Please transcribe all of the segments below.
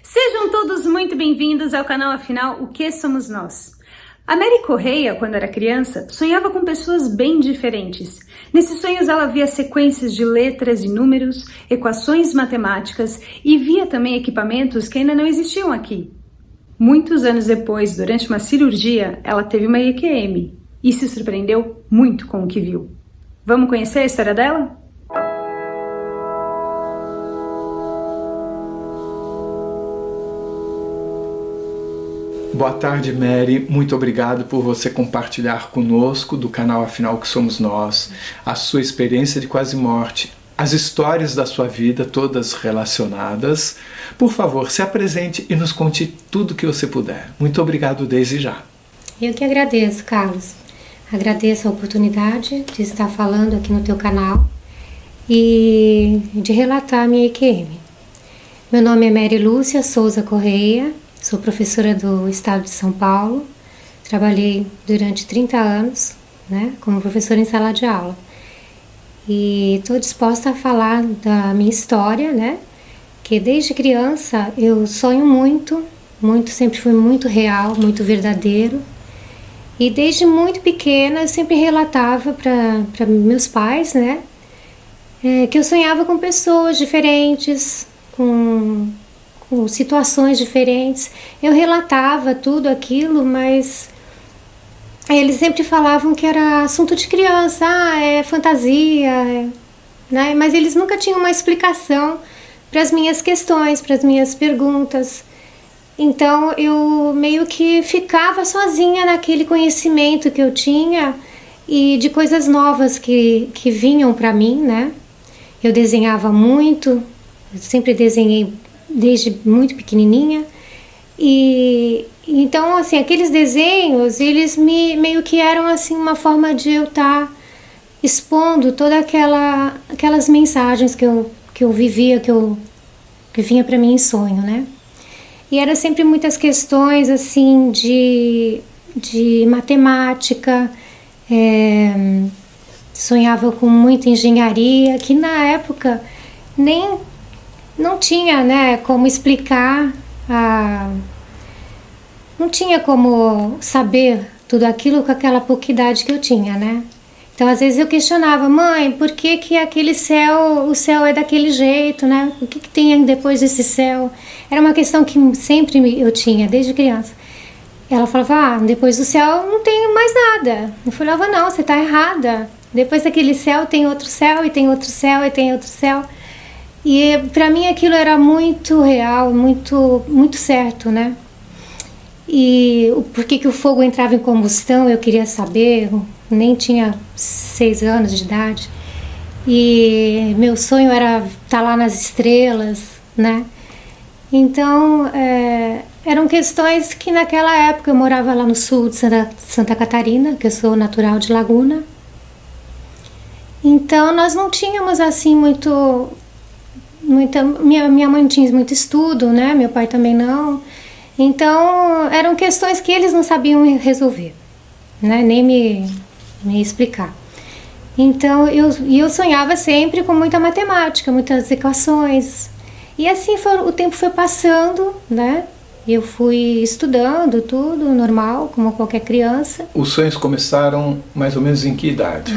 Sejam todos muito bem-vindos ao canal Afinal, o que somos nós? A Mary Correia, quando era criança, sonhava com pessoas bem diferentes. Nesses sonhos ela via sequências de letras e números, equações matemáticas e via também equipamentos que ainda não existiam aqui. Muitos anos depois, durante uma cirurgia, ela teve uma EQM e se surpreendeu muito com o que viu. Vamos conhecer a história dela? Boa tarde, Mary. Muito obrigado por você compartilhar conosco do canal Afinal o que somos nós, a sua experiência de quase morte, as histórias da sua vida, todas relacionadas. Por favor, se apresente e nos conte tudo que você puder. Muito obrigado desde já. Eu que agradeço, Carlos. Agradeço a oportunidade de estar falando aqui no teu canal e de relatar a minha EQM. Meu nome é Mary Lúcia Souza Correia. Sou professora do estado de São Paulo, trabalhei durante 30 anos, como professora em sala de aula. E estou disposta a falar da minha história, que desde criança eu sonho muito, sempre fui muito real, muito verdadeiro. E desde muito pequena eu sempre relatava para meus pais, que eu sonhava com pessoas diferentes, com situações diferentes. Eu relatava tudo aquilo, mas eles sempre falavam que era assunto de criança, é fantasia, mas eles nunca tinham uma explicação para as minhas questões, para as minhas perguntas. Então eu meio que ficava sozinha naquele conhecimento que eu tinha e de coisas novas que vinham para mim, Eu desenhava muito, eu sempre desenhei desde muito pequenininha, e então assim, aqueles desenhos, eles meio que eram assim uma forma de eu estar expondo toda aquelas mensagens que eu vivia, que vinha para mim em sonho, E era sempre muitas questões assim de matemática, sonhava com muita engenharia, que na época não tinha, como explicar, não tinha como saber tudo aquilo com aquela pouca idade que eu tinha, Então, às vezes eu questionava, mãe, por que aquele céu, o céu é daquele jeito, O que tem depois desse céu? Era uma questão que sempre eu tinha, desde criança. Ela falava, depois do céu não tem mais nada. Eu falava, não, você está errada. Depois daquele céu tem outro céu, e tem outro céu, e tem outro céu. E para mim aquilo era muito real, muito certo, E por que o fogo entrava em combustão, eu queria saber, nem tinha 6 anos de idade. E meu sonho era estar lá nas estrelas, Então, eram questões que naquela época eu morava lá no sul de Santa Catarina, que eu sou natural de Laguna. Então, nós não tínhamos assim minha mãe não tinha muito estudo, meu pai também não. Então eram questões que eles não sabiam resolver, nem me explicar. Então eu sonhava sempre com muita matemática, muitas equações. E assim o tempo foi passando, Eu fui estudando tudo normal, como qualquer criança. Os sonhos começaram mais ou menos em que idade?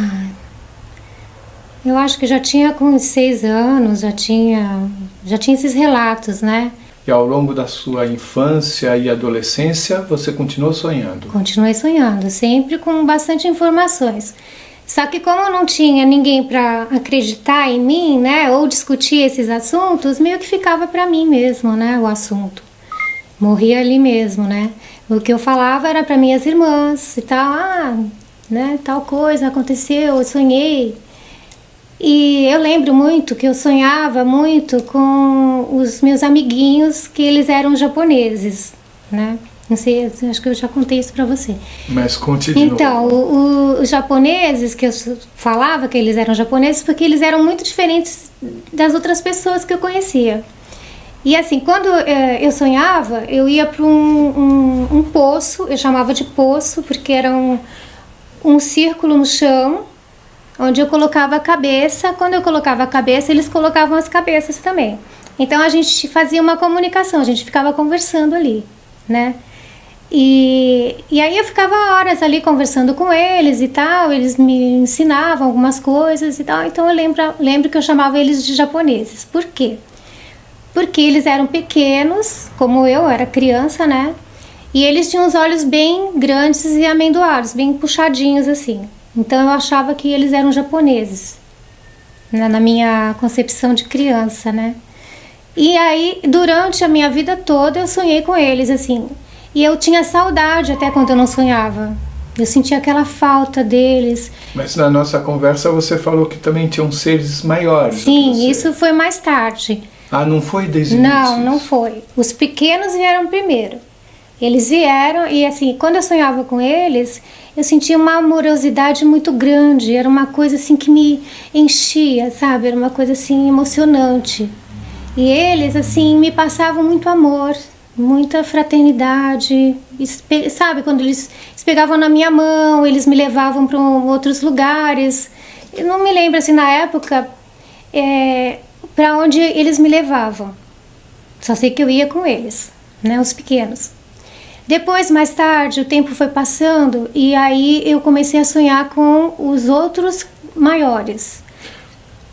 Eu acho que já tinha com 6 anos, já tinha esses relatos, E ao longo da sua infância e adolescência, você continuou sonhando? Continuei sonhando, sempre com bastante informações. Só que como eu não tinha ninguém para acreditar em mim, ou discutir esses assuntos, meio que ficava para mim mesmo, o assunto. Morria ali mesmo, O que eu falava era para minhas irmãs e tal, tal coisa aconteceu, eu sonhei. E eu lembro muito que eu sonhava muito com os meus amiguinhos, que eles eram japoneses, Não sei, acho que eu já contei isso pra você. Mas conte de novo. Então, os japoneses, que eu falava que eles eram japoneses, porque eles eram muito diferentes das outras pessoas que eu conhecia. E assim, quando eu sonhava, eu ia para um poço, eu chamava de poço, porque era um círculo no chão, onde eu colocava a cabeça. Quando eu colocava a cabeça, eles colocavam as cabeças também. Então a gente fazia uma comunicação, a gente ficava conversando ali, né? E aí eu ficava horas ali conversando com eles e tal, eles me ensinavam algumas coisas e tal, então eu lembro que eu chamava eles de japoneses. Por quê? Porque eles eram pequenos, como eu era criança, né? E eles tinham os olhos bem grandes e amendoados, bem puxadinhos assim. Então eu achava que eles eram japoneses, né? Na minha concepção de criança, né? E aí, durante a minha vida toda, eu sonhei com eles, assim. E eu tinha saudade até quando eu não sonhava. Eu sentia aquela falta deles. Mas na nossa conversa você falou que também tinham seres maiores. Sim, isso foi mais tarde. Ah, não foi desde o início? Não, não foi. Os pequenos vieram primeiro. Eles vieram e assim, quando eu sonhava com eles, eu sentia uma amorosidade muito grande. Era uma coisa assim que me enchia, sabe? Era uma coisa assim emocionante. E eles assim me passavam muito amor, muita fraternidade, sabe? Quando eles pegavam na minha mão, eles me levavam para outros lugares. Eu não me lembro assim na época para onde eles me levavam. Só sei que eu ia com eles, né? Os pequenos. Depois, mais tarde, o tempo foi passando e aí eu comecei a sonhar com os outros maiores.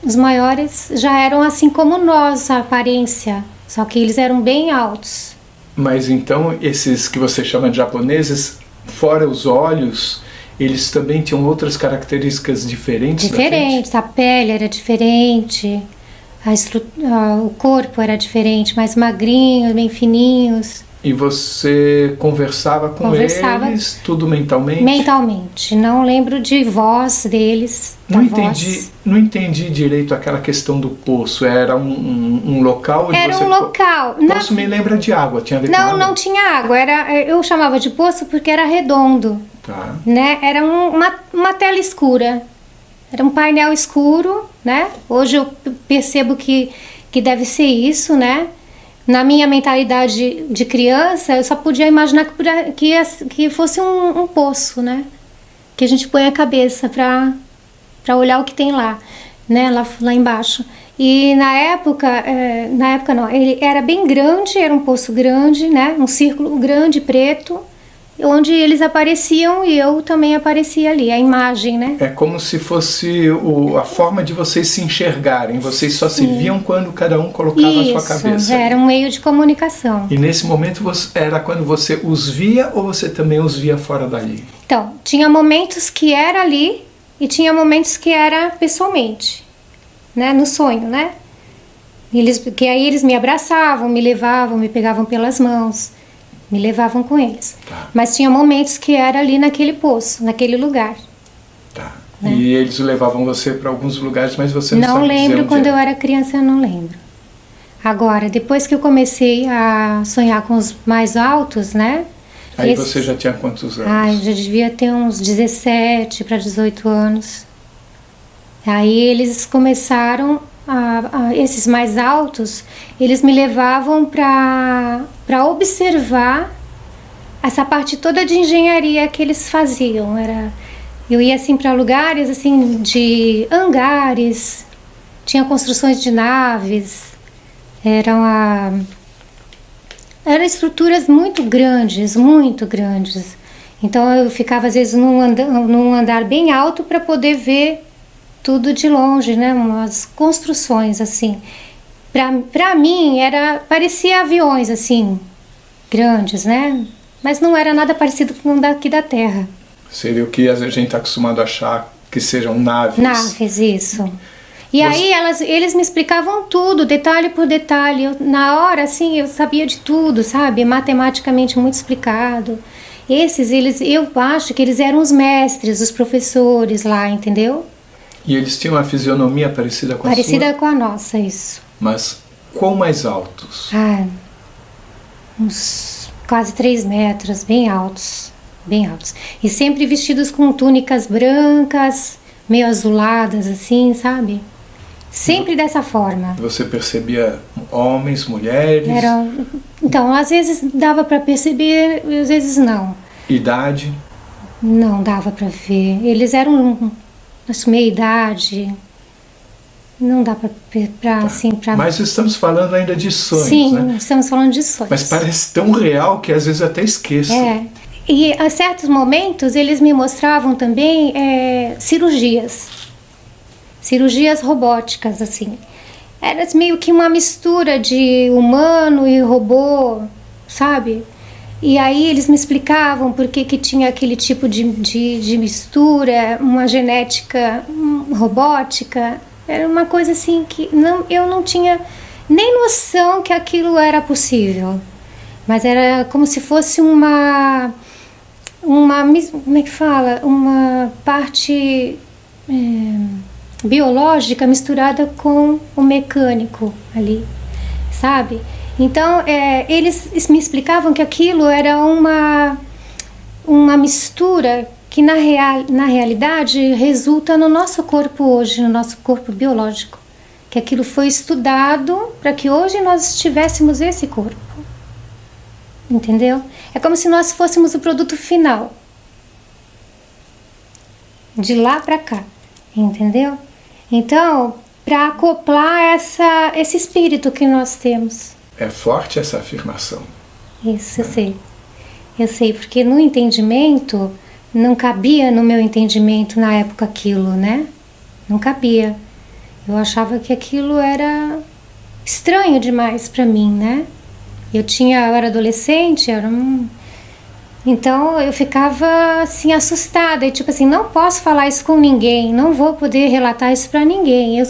Os maiores já eram assim como nós, a aparência, só que eles eram bem altos. Mas então, esses que você chama de japoneses, fora os olhos, eles também tinham outras características diferentes? Diferentes, a pele era diferente, o corpo era diferente, mais magrinhos, bem fininhos. E você conversava com eles, tudo mentalmente? Mentalmente, não lembro de voz deles. Não entendi direito aquela questão do poço. Era um local onde era você... um local. Poço me lembra de água, tinha a ver com água? Não tinha água. Eu chamava de poço porque era redondo. Tá. Né? Era uma tela escura. Era um painel escuro, né? Hoje eu percebo que deve ser isso, né? Na minha mentalidade de criança, eu só podia imaginar que fosse um poço, né? Que a gente põe a cabeça para olhar o que tem lá, né? Lá embaixo. E na época não, ele era bem grande, era um poço grande, né? Um círculo grande, preto, onde eles apareciam e eu também aparecia ali, a imagem, né? É como se fosse a forma de vocês se enxergarem. Vocês só se viam quando cada um colocava a sua cabeça. Isso, era um meio de comunicação. E nesse momento era quando você os via ou você também os via fora dali? Então, tinha momentos que era ali e tinha momentos que era pessoalmente, né? No sonho, né? Que aí eles me abraçavam, me levavam, me pegavam pelas mãos. Me levavam com eles. Tá. Mas tinha momentos que era ali naquele poço, naquele lugar. Tá. Né? E eles levavam você para alguns lugares, mas você não sabe dizer onde lembro, quando eu era criança eu não lembro. Agora, depois que eu comecei a sonhar com os mais altos, né? Aí você já tinha quantos anos? Eu já devia ter uns 17 para 18 anos. Aí eles começaram... esses mais altos, eles me levavam para observar essa parte toda de engenharia que eles faziam. Eu ia assim para lugares assim de hangares, tinha construções de naves, eram estruturas muito grandes, muito grandes. Então eu ficava às vezes num andar bem alto para poder ver tudo de longe, né? Umas construções assim. Pra mim parecia aviões assim, grandes, né? Mas não era nada parecido com o daqui da Terra. Seria o que a gente está acostumado a achar que sejam naves. Naves, isso. E aí eles me explicavam tudo, detalhe por detalhe. Na hora, assim, eu sabia de tudo, sabe? Matematicamente muito explicado. Eu acho que eles eram os mestres, os professores lá, entendeu? E eles tinham uma fisionomia parecida com a sua? Parecida com a nossa, isso. Mas quão mais altos? Uns quase 3 metros, bem altos, bem altos. E sempre vestidos com túnicas brancas, meio azuladas, assim, sabe? Sempre dessa forma. Você percebia homens, mulheres? Então, às vezes dava para perceber, às vezes não. Idade? Não dava para ver. Eles eram... meia idade, Não dá pra assim, pra... Mas estamos falando ainda de sonhos, Sim, né? estamos falando de sonhos. Mas parece tão real que às vezes eu até esqueço. E a certos momentos eles me mostravam também cirurgias robóticas, assim. Era meio que uma mistura de humano e robô, sabe? E aí eles me explicavam por que tinha aquele tipo de mistura, uma genética robótica. Era uma coisa assim que eu não tinha nem noção que aquilo era possível. Mas era como se fosse uma como é que fala? Uma parte biológica misturada com o mecânico ali, sabe? Então, eles me explicavam que aquilo era uma mistura que na realidade resulta no nosso corpo hoje, no nosso corpo biológico. Que aquilo foi estudado para que hoje nós tivéssemos esse corpo. Entendeu? É como se nós fôssemos o produto final. De lá para cá. Entendeu? Então, para acoplar esse espírito que nós temos. É forte essa afirmação. Isso, eu sei. Eu sei, porque no entendimento, não cabia no meu entendimento na época aquilo, né? Não cabia. Eu achava que aquilo era estranho demais para mim, né? Eu era adolescente, então eu ficava assim assustada e tipo assim, não posso falar isso com ninguém, não vou poder relatar isso para ninguém.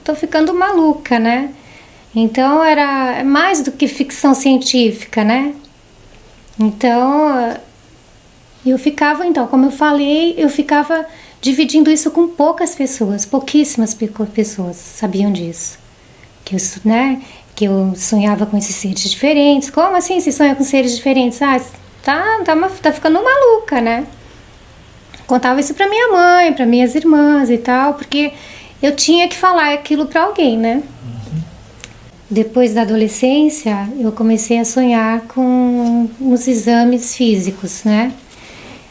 Tô ficando maluca, né? Então era mais do que ficção científica, né? Então como eu falei, eu ficava dividindo isso com poucas pessoas, pouquíssimas pessoas sabiam disso. Que eu sonhava com esses seres diferentes. Como assim se sonha com seres diferentes? Tá ficando maluca, né? Contava isso pra minha mãe, pra minhas irmãs e tal, porque eu tinha que falar aquilo pra alguém, né? Depois da adolescência, eu comecei a sonhar com uns exames físicos, né?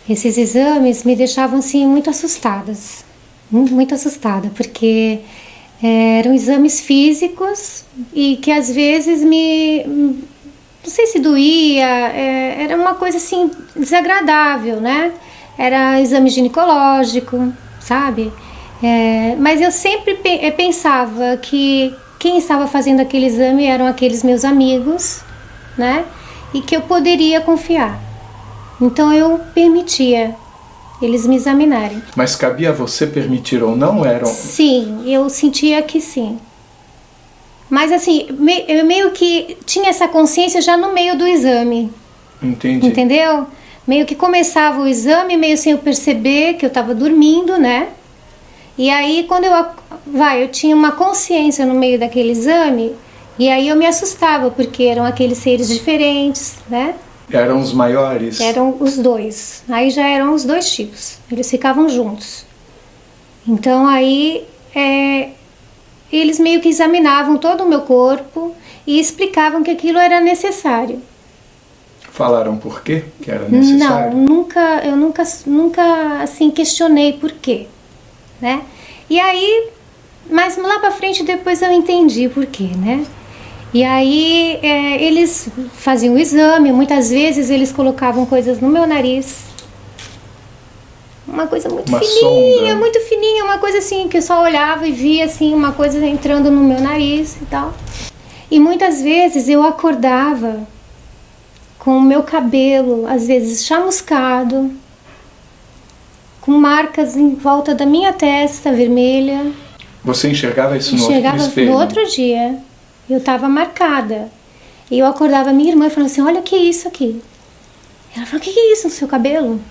Esses exames me deixavam, assim, muito assustadas. Muito assustada, porque eram exames físicos e que às vezes não sei se doía, era uma coisa, assim, desagradável, né? Era exame ginecológico, sabe? Mas eu sempre pensava que quem estava fazendo aquele exame eram aqueles meus amigos, né? E que eu poderia confiar. Então eu permitia eles me examinarem. Mas cabia a você permitir ou não? Sim, eu sentia que sim. Mas assim, eu meio que tinha essa consciência já no meio do exame. Entendi. Entendeu? Meio que começava o exame, meio sem eu perceber que eu estava dormindo, né? E aí quando eu tinha uma consciência no meio daquele exame, e aí eu me assustava, porque eram aqueles seres diferentes, né? Eram os maiores? Eram os dois. Aí já eram os dois tipos. Eles ficavam juntos. Então aí eles meio que examinavam todo o meu corpo e explicavam que aquilo era necessário. Falaram por quê que era necessário? Não, eu nunca assim questionei por quê, né? E aí, mas lá pra frente depois eu entendi por quê, né? E aí eles faziam o exame, muitas vezes eles colocavam coisas no meu nariz. Uma coisa muito fininha, uma coisa assim, que eu só olhava e via assim, uma coisa entrando no meu nariz e tal. E muitas vezes eu acordava com o meu cabelo, às vezes chamuscado, com marcas em volta da minha testa vermelha. Você enxergava isso no espelho? No outro dia. Eu estava marcada. E eu acordava minha irmã e falava assim, olha o que é isso aqui. Ela falou, o que é isso no seu cabelo?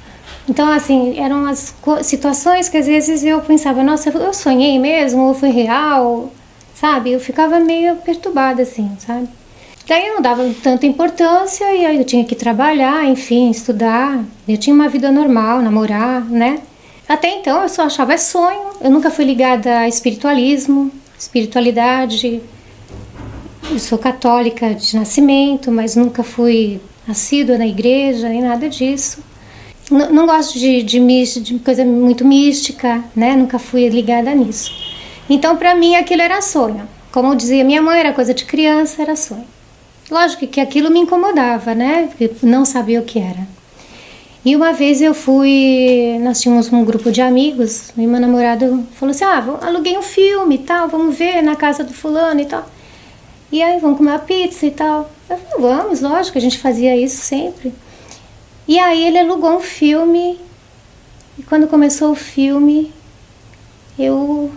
Então, assim, eram as situações que às vezes eu pensava, nossa, eu sonhei mesmo, ou foi real, sabe? Eu ficava meio perturbada, assim, sabe? Daí eu não dava tanta importância e aí eu tinha que trabalhar, enfim, estudar. Eu tinha uma vida normal, namorar, né? Até então eu só achava sonho. Eu nunca fui ligada a espiritualismo, espiritualidade. Eu sou católica de nascimento, mas nunca fui assídua na igreja, nem nada disso. Não gosto de coisa muito mística, né? Nunca fui ligada nisso. Então, para mim, aquilo era sonho. Como dizia minha mãe, era coisa de criança, era sonho. Lógico que aquilo me incomodava, né? Porque não sabia o que era. E uma vez nós tínhamos um grupo de amigos, e meu namorado falou assim, aluguei um filme e tal, vamos ver na casa do fulano e tal. E aí, vamos comer uma pizza e tal. Eu falei, vamos, lógico, a gente fazia isso sempre. E aí ele alugou um filme, e quando começou o filme, eu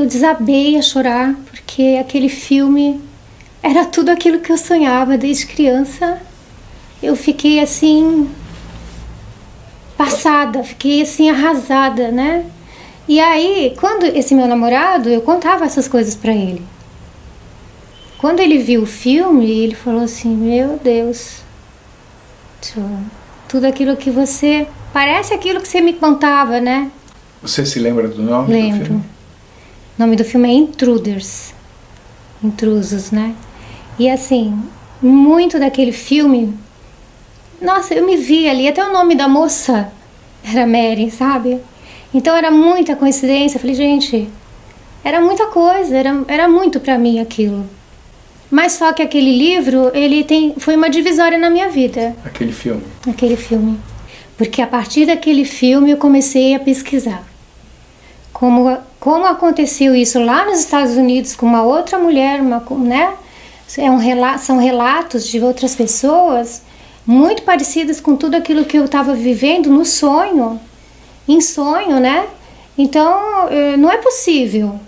desabei a chorar, porque aquele filme era tudo aquilo que eu sonhava desde criança. Eu fiquei assim, passada, fiquei assim, arrasada, né? E aí, quando esse meu namorado, eu contava essas coisas pra ele. Quando ele viu o filme, ele falou assim, meu Deus, tudo aquilo que você... Parece aquilo que você me contava, né? Você se lembra do nome do filme? Lembro. O nome do filme é Intruders. Intrusos, né? E assim, muito daquele filme... Nossa, eu me vi ali, até o nome da moça era Mary, sabe? Então era muita coincidência. Eu falei, gente, era muita coisa, era muito pra mim aquilo. Mas só que aquele livro, foi uma divisória na minha vida. Aquele filme? Aquele filme. Porque a partir daquele filme eu comecei a pesquisar. Como aconteceu isso lá nos Estados Unidos com uma outra mulher, né? São relatos de outras pessoas muito parecidas com tudo aquilo que eu estava vivendo no sonho, em sonho, né? Então, não é possível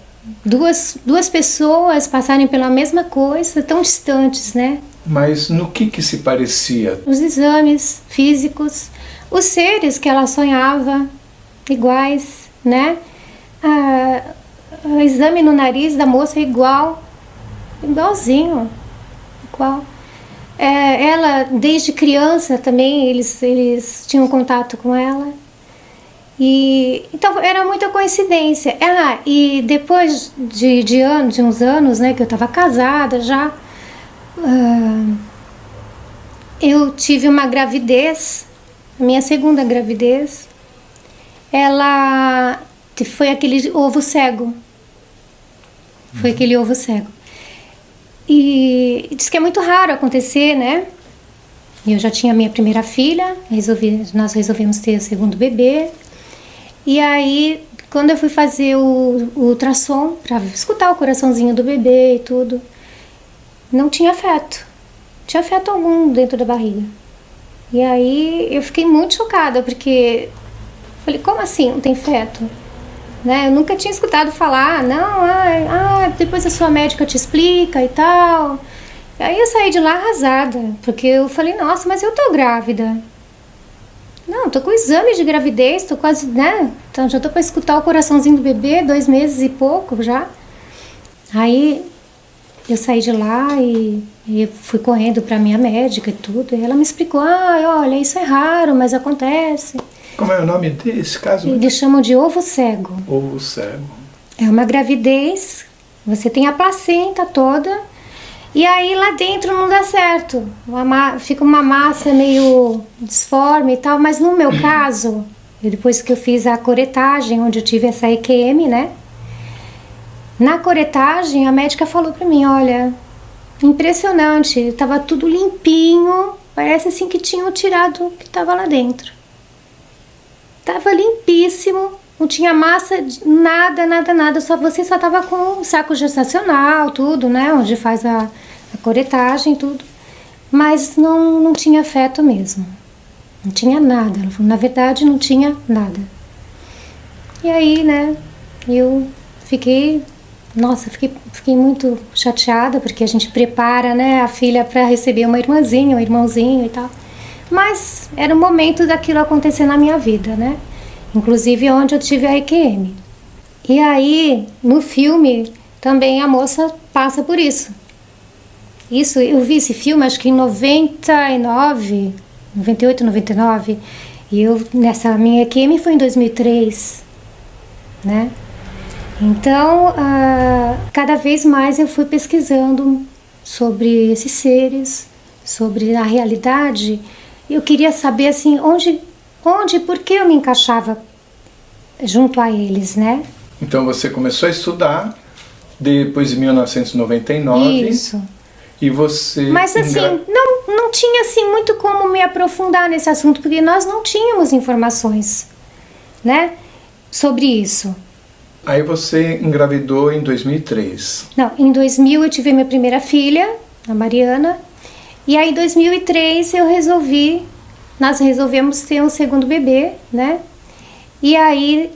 duas pessoas passarem pela mesma coisa, tão distantes, né? Mas no que se parecia? Os exames físicos, os seres que ela sonhava, iguais, né? O exame no nariz da moça é igualzinho, igual. Ela, desde criança também, eles tinham contato com ela. Então era muita coincidência. E depois de uns anos, né, que eu estava casada já, eu tive uma gravidez, a minha segunda gravidez. Ela foi aquele ovo cego. Foi aquele ovo cego. E diz que é muito raro acontecer, né? Eu já tinha minha primeira filha, nós resolvemos ter o segundo bebê. E aí, quando eu fui fazer o ultrassom, para escutar o coraçãozinho do bebê e tudo, não tinha feto. Não tinha feto algum dentro da barriga. E aí, eu fiquei muito chocada, porque... Falei, como assim não tem feto? Né? Eu nunca tinha escutado falar, não, depois a sua médica te explica e tal. E aí eu saí de lá arrasada, porque eu falei, nossa, mas eu tô grávida. Não, tô com exame de gravidez, tô quase, né? Então já tô pra escutar o coraçãozinho do bebê, 2 meses e pouco já. Aí eu saí de lá e fui correndo pra minha médica e tudo. E ela me explicou, olha, isso é raro, mas acontece. Como é o nome desse caso? Eles chamam de ovo cego. Ovo cego. É uma gravidez, você tem a placenta toda, e aí lá dentro não dá certo. Fica uma massa meio disforme e tal, mas no meu caso, depois que eu fiz a curetagem, onde eu tive essa EQM, né? Na curetagem, a médica falou pra mim, olha, impressionante, tava tudo limpinho, parece assim que tinham tirado o que tava lá dentro. Tava limpíssimo, não tinha massa, nada, você só tava com o saco gestacional, tudo, né, onde faz a curetagem, tudo, mas não tinha feto mesmo, não tinha nada, ela falou, na verdade não tinha nada. E aí, né, eu fiquei muito chateada, porque a gente prepara, né, a filha para receber uma irmãzinha, um irmãozinho e tal. Mas era o momento daquilo acontecer na minha vida, né? Inclusive onde eu tive a EQM. E aí, no filme, também a moça passa por isso. Eu vi esse filme acho que em 98, 99. E nessa minha EQM foi em 2003, né? Então, cada vez mais eu fui pesquisando sobre esses seres, sobre a realidade. Eu queria saber assim, por que eu me encaixava junto a eles, né? Então você começou a estudar depois de 1999. Isso. E você... Mas assim, não tinha assim muito como me aprofundar nesse assunto, porque nós não tínhamos informações, né, sobre isso. Aí você engravidou em 2003. Não, em 2000 eu tive minha primeira filha, a Mariana, e aí em 2003 nós resolvemos ter um segundo bebê, né, e aí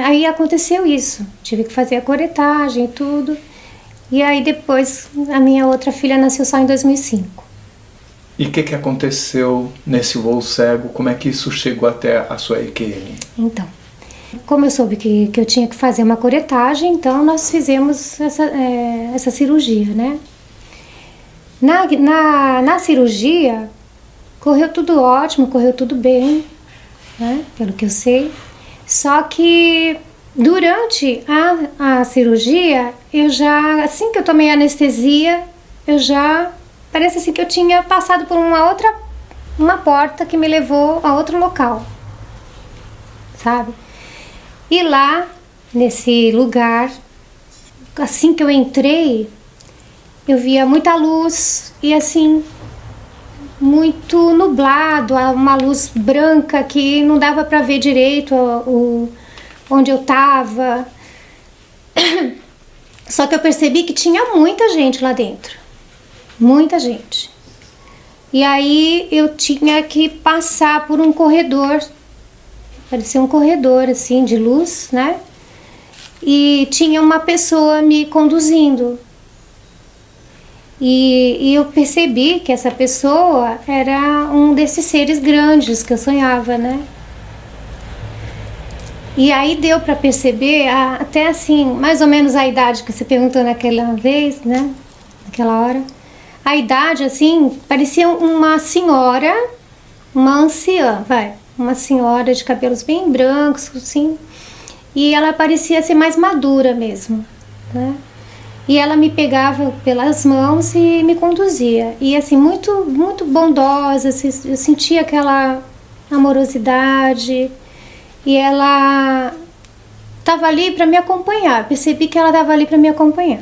aí aconteceu isso, tive que fazer a curetagem e tudo, e aí depois a minha outra filha nasceu só em 2005. E o que aconteceu nesse voo cego? Como é que isso chegou até a sua EQM? Então, como eu soube que eu tinha que fazer uma curetagem, então nós fizemos essa cirurgia, né? Na cirurgia, correu tudo ótimo, correu tudo bem, né? Pelo que eu sei. Só que durante a cirurgia, assim que eu tomei anestesia, parece assim que eu tinha passado por uma porta que me levou a outro local, sabe? E lá, nesse lugar, assim que eu entrei, eu via muita luz e assim, muito nublado, uma luz branca que não dava para ver direito onde eu estava. Só que eu percebi que tinha muita gente lá dentro, muita gente. E aí eu tinha que passar por um corredor, parecia um corredor assim de luz, né? E tinha uma pessoa me conduzindo. E eu percebi que essa pessoa era um desses seres grandes que eu sonhava, né? E aí deu para perceber, até assim, mais ou menos a idade que você perguntou naquela vez, né? Naquela hora. A idade, assim, parecia uma senhora, uma anciã, uma senhora de cabelos bem brancos, assim. E ela parecia ser mais madura mesmo, né? E ela me pegava pelas mãos e me conduzia. E assim, muito, muito bondosa, eu sentia aquela amorosidade. E ela estava ali para me acompanhar, percebi que ela estava ali para me acompanhar.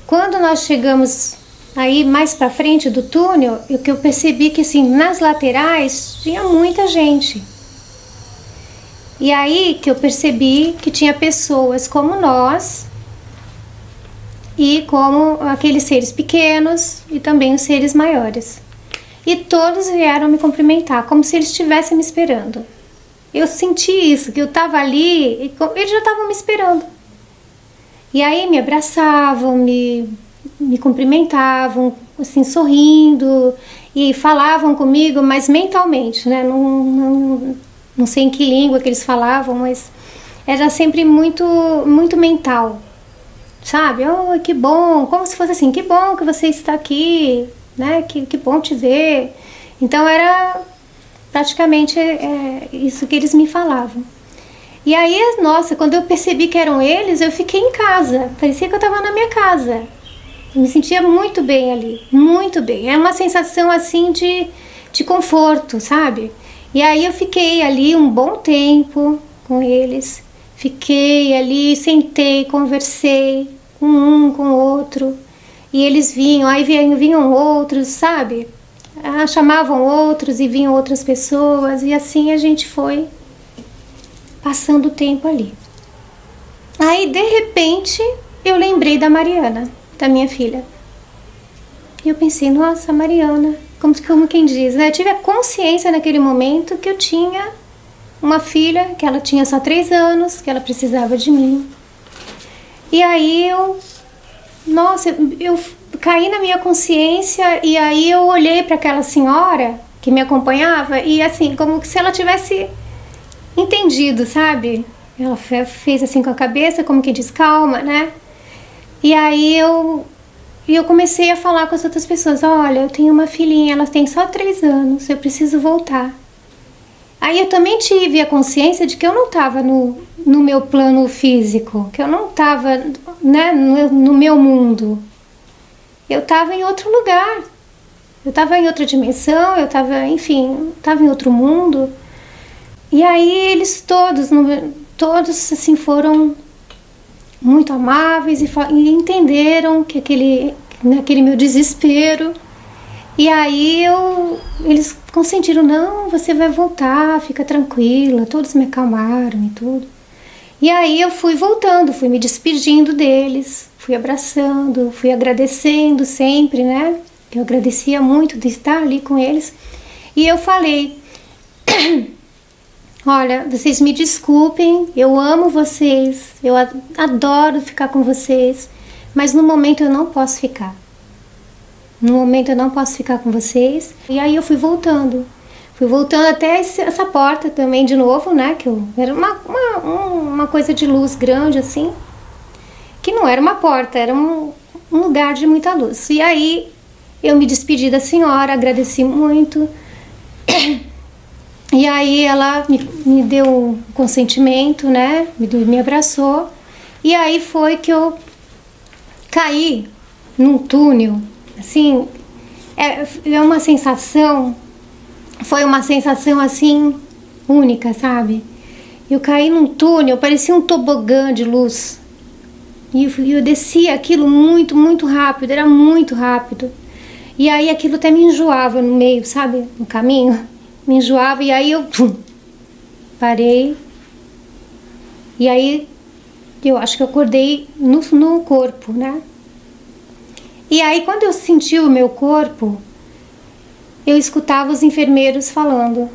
Quando nós chegamos aí mais para frente do túnel, eu percebi que assim, nas laterais tinha muita gente. E aí que eu percebi que tinha pessoas como nós, e como aqueles seres pequenos e também os seres maiores. E todos vieram me cumprimentar, como se eles estivessem me esperando. Eu senti isso, que eu estava ali e eles já estavam me esperando. E aí me abraçavam, me cumprimentavam, assim, sorrindo, e falavam comigo, mas mentalmente, né? Não sei em que língua que eles falavam, mas era sempre muito, muito mental. Sabe? Oh, que bom, como se fosse assim, que bom que você está aqui, né? Que bom te ver. Então era praticamente isso que eles me falavam. E aí, nossa, quando eu percebi que eram eles, eu fiquei em casa. Parecia que eu estava na minha casa. Eu me sentia muito bem ali, muito bem. É uma sensação assim de conforto, sabe? E aí eu fiquei ali um bom tempo com eles. Fiquei ali, sentei, conversei com um, com o outro. E eles vinham, aí vinham outros, sabe? Chamavam outros e vinham outras pessoas. E assim a gente foi passando o tempo ali. Aí, de repente, eu lembrei da Mariana, da minha filha. E eu pensei, nossa, Mariana, como quem diz, né? Eu tive a consciência naquele momento que eu tinha uma filha, que ela tinha só 3 anos, que ela precisava de mim. E aí eu caí na minha consciência e aí eu olhei para aquela senhora que me acompanhava e assim, como se ela tivesse entendido, sabe? Ela fez assim com a cabeça, como que diz, calma, né? E aí eu comecei a falar com as outras pessoas, olha, eu tenho uma filhinha, ela tem só 3 anos, eu preciso voltar. Aí eu também tive a consciência de que eu não estava no meu plano físico, que eu não estava, né, no meu mundo. Eu estava em outro lugar, eu estava em outra dimensão, eu estava, enfim, estava em outro mundo. E aí eles todos assim foram muito amáveis e entenderam que naquele meu desespero. E aí eles consentiram, não, você vai voltar, fica tranquila, todos me acalmaram e tudo. E aí eu fui voltando, fui me despedindo deles, fui abraçando, fui agradecendo sempre, né? Eu agradecia muito de estar ali com eles. E eu falei, olha, vocês me desculpem, eu amo vocês, eu adoro ficar com vocês, mas no momento eu não posso ficar. No momento eu não posso ficar com vocês. E aí eu fui voltando até essa porta também de novo, né? Que era uma coisa de luz grande assim, que não era uma porta, era um lugar de muita luz. E aí eu me despedi da senhora, agradeci muito. E aí ela me deu um consentimento, né? Me abraçou. E aí foi que eu caí num túnel. Assim, foi uma sensação assim única, sabe? Eu caí num túnel, parecia um tobogã de luz. E eu descia aquilo muito, muito rápido, era muito rápido. E aí aquilo até me enjoava no meio, sabe? No caminho, me enjoava e aí eu parei. E aí eu acho que eu acordei no corpo, né? E aí quando eu senti o meu corpo, eu escutava os enfermeiros falando.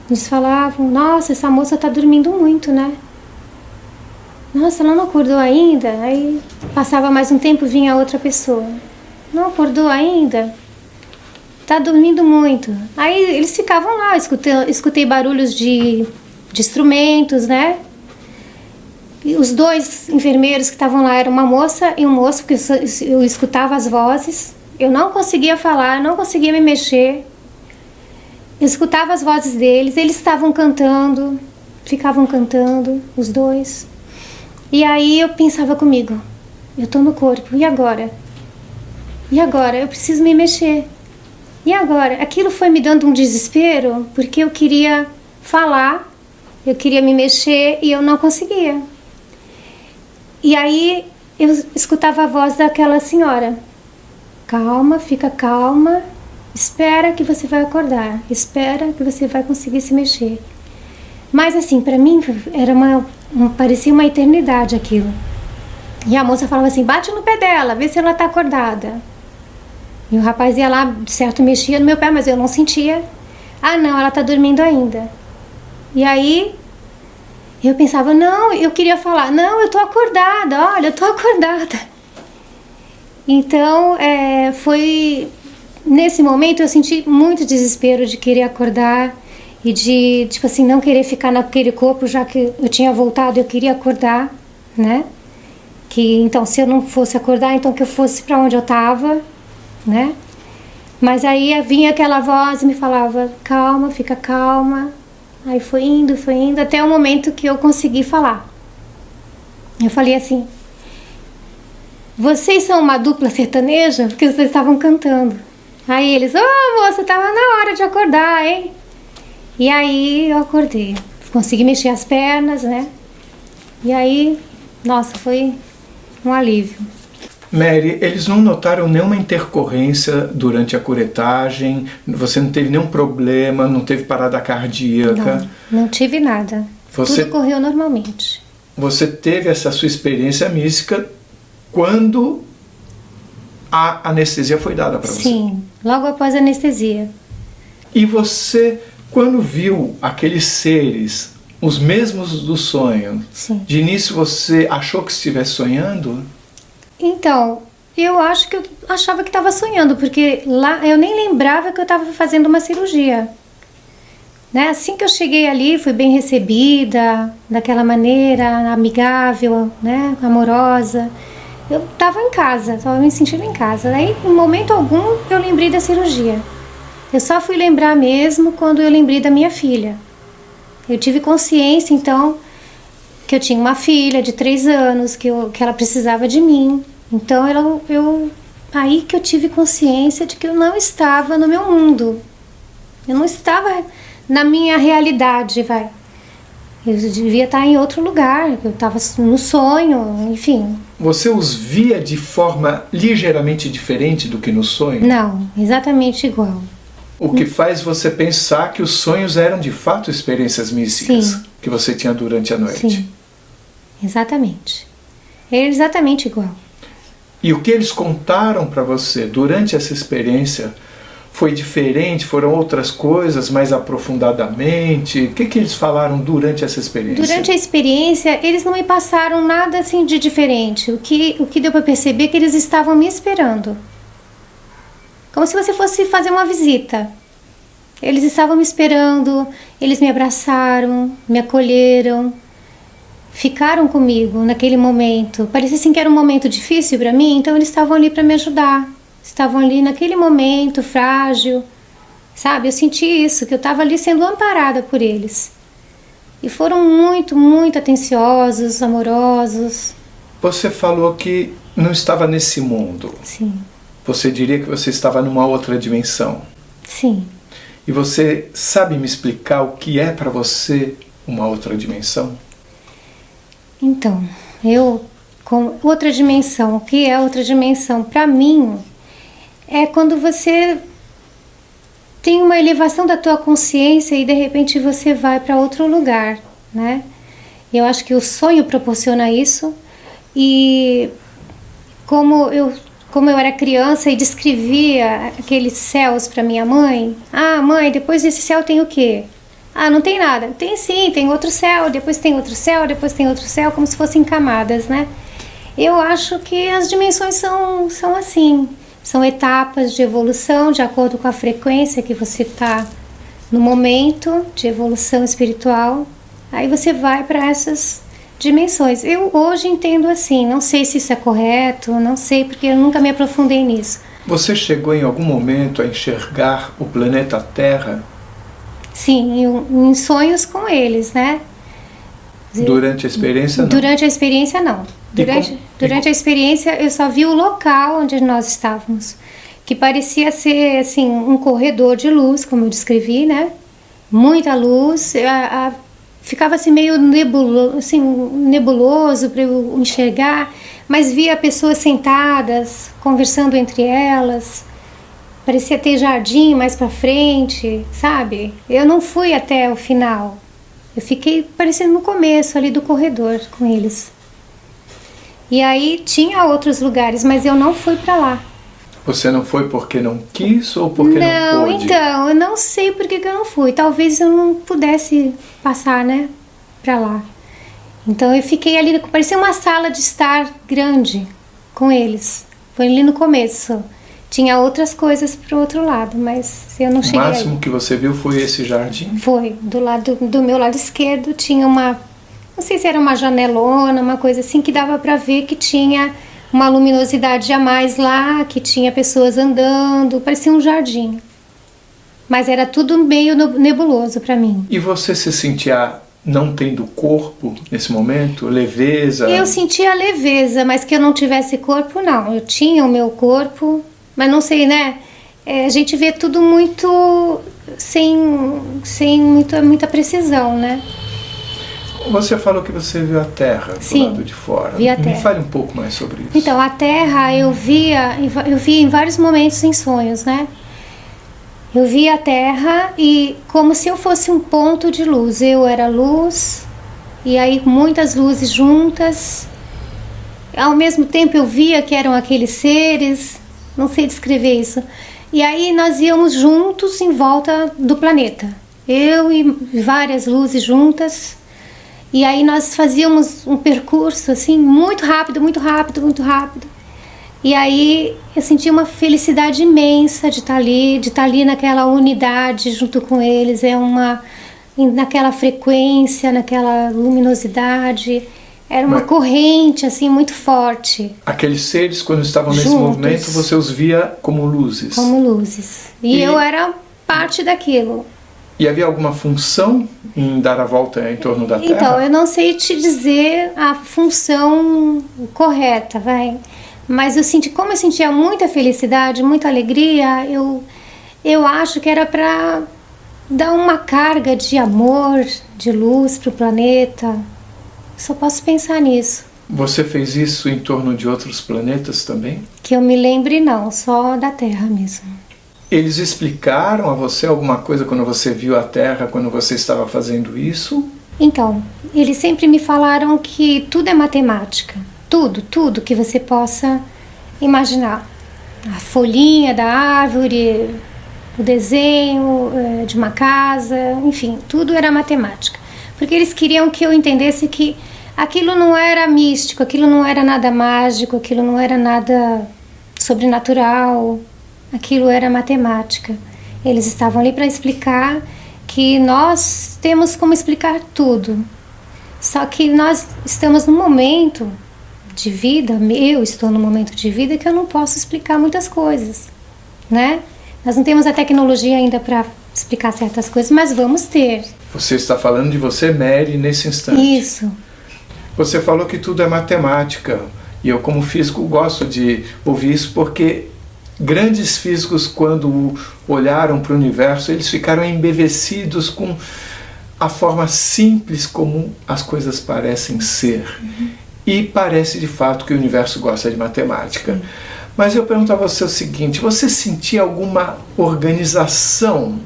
Eles falavam, nossa, essa moça tá dormindo muito, né? Nossa, ela não acordou ainda? Aí passava mais um tempo, vinha outra pessoa. Não acordou ainda? Tá dormindo muito. Aí eles ficavam lá, escutei barulhos de instrumentos, né? E os dois enfermeiros que estavam lá eram uma moça e um moço, porque eu escutava as vozes. Eu não conseguia falar, não conseguia me mexer. Eu escutava as vozes deles, eles estavam cantando, ficavam cantando, os dois. E aí eu pensava comigo, eu tô no corpo, e agora? E agora? Eu preciso me mexer. E agora? Aquilo foi me dando um desespero, porque eu queria falar, eu queria me mexer e eu não conseguia. E aí eu escutava a voz daquela senhora. Calma, fica calma, espera que você vai acordar, espera que você vai conseguir se mexer. Mas assim, pra mim era parecia uma eternidade aquilo. E a moça falava assim, bate no pé dela, vê se ela tá acordada. E o rapaz ia lá, de certo mexia no meu pé, mas eu não sentia. Ah não, ela tá dormindo ainda. E aí eu pensava, não, eu queria falar, não, eu tô acordada, olha, eu tô acordada. Então, foi nesse momento eu senti muito desespero de querer acordar e de, tipo assim, não querer ficar naquele corpo, já que eu tinha voltado, eu queria acordar, né? Que então, se eu não fosse acordar, então que eu fosse para onde eu tava, né? Mas aí vinha aquela voz e me falava, calma, fica calma. Aí foi indo, até o momento que eu consegui falar. Eu falei assim, vocês são uma dupla sertaneja? Porque vocês estavam cantando. Aí eles, moça, tava na hora de acordar, hein? E aí eu acordei. Consegui mexer as pernas, né? E aí, nossa, foi um alívio. Mary, eles não notaram nenhuma intercorrência durante a curetagem? Você não teve nenhum problema, não teve parada cardíaca? Não tive nada. Tudo correu normalmente. Você teve essa sua experiência mística quando a anestesia foi dada para você? Sim, logo após a anestesia. E você, quando viu aqueles seres, os mesmos do sonho, sim, de início você achou que estivesse sonhando? Então, eu acho que eu achava que estava sonhando, porque lá eu nem lembrava que eu estava fazendo uma cirurgia. Né? Assim que eu cheguei ali, fui bem recebida, daquela maneira amigável, né? Amorosa. Eu estava em casa, estava me sentindo em casa. Daí, em momento algum, eu lembrei da cirurgia. Eu só fui lembrar mesmo quando eu lembrei da minha filha. Eu tive consciência, então, que eu tinha uma filha de 3 anos, que ela precisava de mim. Então, aí que eu tive consciência de que eu não estava no meu mundo. Eu não estava na minha realidade, vai. Eu devia estar em outro lugar, eu estava no sonho, enfim. Você os via de forma ligeiramente diferente do que no sonho? Não, exatamente igual. O que faz você pensar que os sonhos eram de fato experiências místicas. Sim. Que você tinha durante a noite. Sim, exatamente. É exatamente igual. E o que eles contaram para você durante essa experiência foi diferente? Foram outras coisas, mais aprofundadamente? O que eles falaram durante essa experiência? Durante a experiência, eles não me passaram nada assim de diferente. O que deu para perceber é que eles estavam me esperando. Como se você fosse fazer uma visita. Eles estavam me esperando, eles me abraçaram, me acolheram, ficaram comigo naquele momento. Parecia assim que era um momento difícil para mim, então eles estavam ali para me ajudar. Estavam ali naquele momento frágil, sabe? Eu senti isso, que eu estava ali sendo amparada por eles. E foram muito, muito atenciosos, amorosos. Você falou que não estava nesse mundo. Sim. Você diria que você estava numa outra dimensão. Sim. E você sabe me explicar o que é para você uma outra dimensão? Então, com outra dimensão, o que é outra dimensão? Para mim, é quando você tem uma elevação da tua consciência e de repente você vai para outro lugar, né? Eu acho que o sonho proporciona isso. E como eu era criança e descrevia aqueles céus para minha mãe, mãe, depois desse céu tem o quê? Não tem nada. Tem sim, tem outro céu, depois tem outro céu, depois tem outro céu, como se fossem camadas, né? Eu acho que as dimensões são assim, são etapas de evolução de acordo com a frequência que você está no momento de evolução espiritual. Aí você vai para essas dimensões. Eu hoje entendo assim, não sei se isso é correto, não sei porque eu nunca me aprofundei nisso. Você chegou em algum momento a enxergar o planeta Terra? Sim, em sonhos com eles, né? Durante a experiência, não? Durante a experiência, não. Durante a experiência, eu só vi o local onde nós estávamos, que parecia ser, assim, um corredor de luz, como eu descrevi, né? Muita luz, ficava assim meio nebuloso para eu enxergar, mas via pessoas sentadas, conversando entre elas. Parecia ter jardim mais para frente, sabe? Eu não fui até o final. Eu fiquei parecendo no começo ali do corredor com eles. E aí tinha outros lugares, mas eu não fui para lá. Você não foi porque não quis ou porque não pôde? Então, eu não sei por que eu não fui. Talvez eu não pudesse passar, né, para lá. Então eu fiquei ali, parecia uma sala de estar grande com eles. Foi ali no começo. Tinha outras coisas pro outro lado, mas eu não cheguei. O máximo que você viu foi esse jardim? Foi. Do meu lado esquerdo tinha não sei se era uma janelona, uma coisa assim, que dava para ver que tinha uma luminosidade a mais lá, que tinha pessoas andando, parecia um jardim. Mas era tudo meio nebuloso para mim. E você se sentia não tendo corpo nesse momento? Leveza? Eu sentia leveza, mas que eu não tivesse corpo, não. Eu tinha o meu corpo, mas não sei, né? A gente vê tudo muito sem muita precisão, né? Você falou que você viu a Terra do lado de fora. Vi a Terra. Me fale um pouco mais sobre isso. Então, a Terra eu vi em vários momentos em sonhos, né? Eu vi a Terra e como se eu fosse um ponto de luz. Eu era luz e aí muitas luzes juntas. Ao mesmo tempo eu via que eram aqueles seres, não sei descrever isso. E aí nós íamos juntos em volta do planeta. Eu e várias luzes juntas. E aí nós fazíamos um percurso assim muito rápido, muito rápido, muito rápido. E aí eu senti uma felicidade imensa de estar ali naquela unidade junto com eles, naquela frequência, naquela luminosidade. Era uma corrente assim muito forte. Aqueles seres, quando estavam nesse juntos, movimento, você os via como luzes? Como luzes. E eu era parte daquilo. E havia alguma função em dar a volta em torno da Terra? Então, eu não sei te dizer a função correta, mas como eu sentia muita felicidade, muita alegria, eu acho que era para dá uma carga de amor, de luz para o planeta. Só posso pensar nisso. Você fez isso em torno de outros planetas também? Que eu me lembre, não, só da Terra mesmo. Eles explicaram a você alguma coisa quando você viu a Terra, quando você estava fazendo isso? Então, eles sempre me falaram que tudo é matemática. Tudo que você possa imaginar. A folhinha da árvore, o desenho de uma casa, enfim, tudo era matemática. Porque eles queriam que eu entendesse que aquilo não era místico, aquilo não era nada mágico, aquilo não era nada sobrenatural, aquilo era matemática. Eles estavam ali para explicar que nós temos como explicar tudo. Só que nós estamos num momento de vida, eu estou num momento de vida que eu não posso explicar muitas coisas, né? Nós não temos a tecnologia ainda para explicar certas coisas, mas vamos ter. Você está falando de você, Mary, nesse instante. Isso. Você falou que tudo é matemática, e eu como físico gosto de ouvir isso porque grandes físicos, quando olharam para o universo, eles ficaram embevecidos com a forma simples como as coisas parecem ser. E parece de fato que o universo gosta de matemática. Mas eu pergunto a você o seguinte, você sentia alguma organização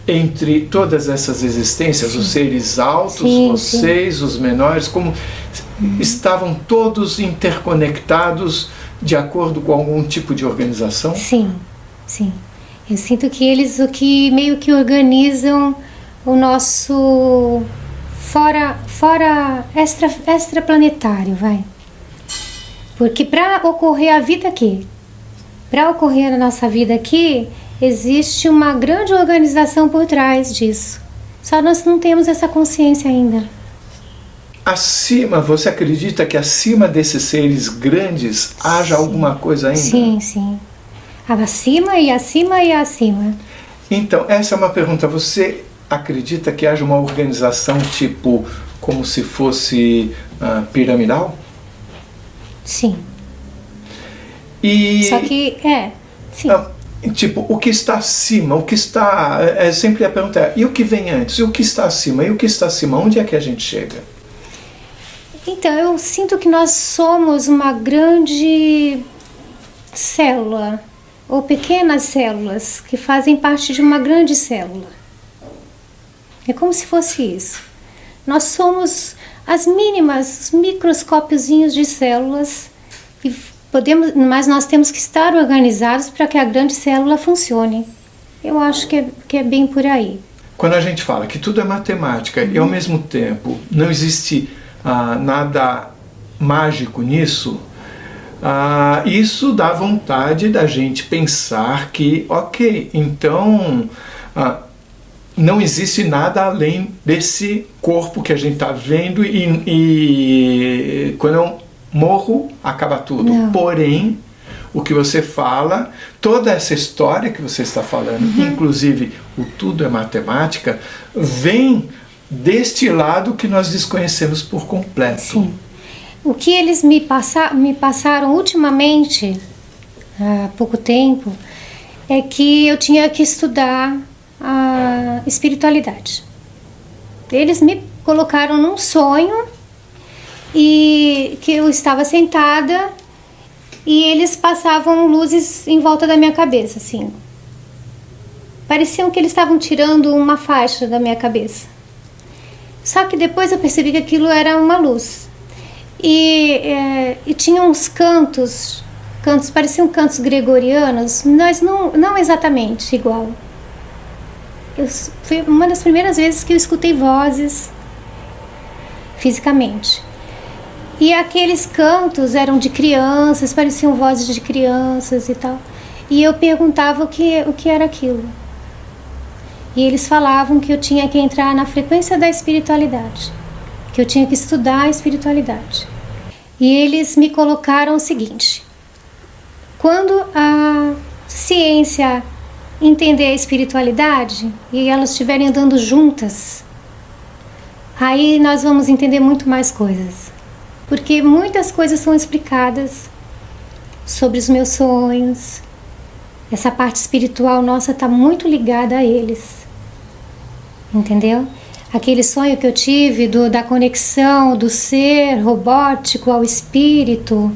entre todas essas existências, os seres altos, vocês, os menores, como estavam todos interconectados de acordo com algum tipo de organização? Sim. Eu sinto que eles meio que organizam o nosso fora extraplanetário, vai. Porque para ocorrer a vida aqui, para ocorrer a nossa vida aqui, existe uma grande organização por trás disso. Só nós não temos essa consciência ainda. Acima, você acredita que acima desses seres grandes haja alguma coisa ainda? Sim. Acima e acima e acima. Então, essa é uma pergunta. Você acredita que haja uma organização tipo, como se fosse piramidal? Sim. E... Só que, sim. Tipo, o que está acima, o que está... sempre a pergunta é, e o que vem antes? E o que está acima? E o que está acima? Onde é que a gente chega? Então, eu sinto que nós somos uma grande célula, ou pequenas células, que fazem parte de uma grande célula. É como se fosse isso. Nós somos as mínimas, os microscópiozinhos de células, mas nós temos que estar organizados para que a grande célula funcione. Eu acho que é bem por aí. Quando a gente fala que tudo é matemática e ao mesmo tempo não existe nada mágico nisso, isso dá vontade da gente pensar que, ok, então não existe nada além desse corpo que a gente está vendo e quando eu morro, acaba tudo. Não. Porém, o que você fala, toda essa história que você está falando, inclusive o tudo é matemática, vem deste lado que nós desconhecemos por completo. Sim. O que eles me passaram ultimamente, há pouco tempo, é que eu tinha que estudar a espiritualidade. Eles me colocaram num sonho e que eu estava sentada e eles passavam luzes em volta da minha cabeça, assim. Pareciam que eles estavam tirando uma faixa da minha cabeça. Só que depois eu percebi que aquilo era uma luz. E tinha uns cantos, pareciam cantos gregorianos, mas não exatamente igual. Foi uma das primeiras vezes que eu escutei vozes fisicamente. E aqueles cantos eram de crianças, pareciam vozes de crianças e tal. E eu perguntava o que era aquilo. E eles falavam que eu tinha que entrar na frequência da espiritualidade, que eu tinha que estudar a espiritualidade. E eles me colocaram o seguinte: quando a ciência entender a espiritualidade e elas estiverem andando juntas, aí nós vamos entender muito mais coisas. Porque muitas coisas são explicadas sobre os meus sonhos. Essa parte espiritual nossa está muito ligada a eles. entendeu? Aquele sonho que eu tive da conexão do ser robótico ao espírito,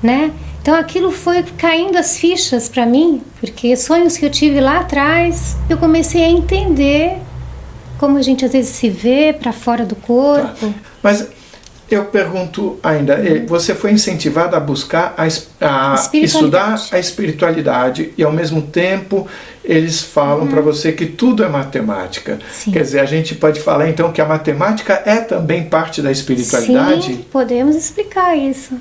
né? Então aquilo foi caindo as fichas para mim, porque sonhos que eu tive lá atrás, eu comecei a entender como a gente às vezes se vê para fora do corpo. Tá. Mas eu pergunto ainda, você foi incentivada a buscar a estudar a espiritualidade e ao mesmo tempo eles falam para você que tudo é matemática. Sim. Quer dizer, a gente pode falar então que a matemática é também parte da espiritualidade? Sim, podemos explicar isso.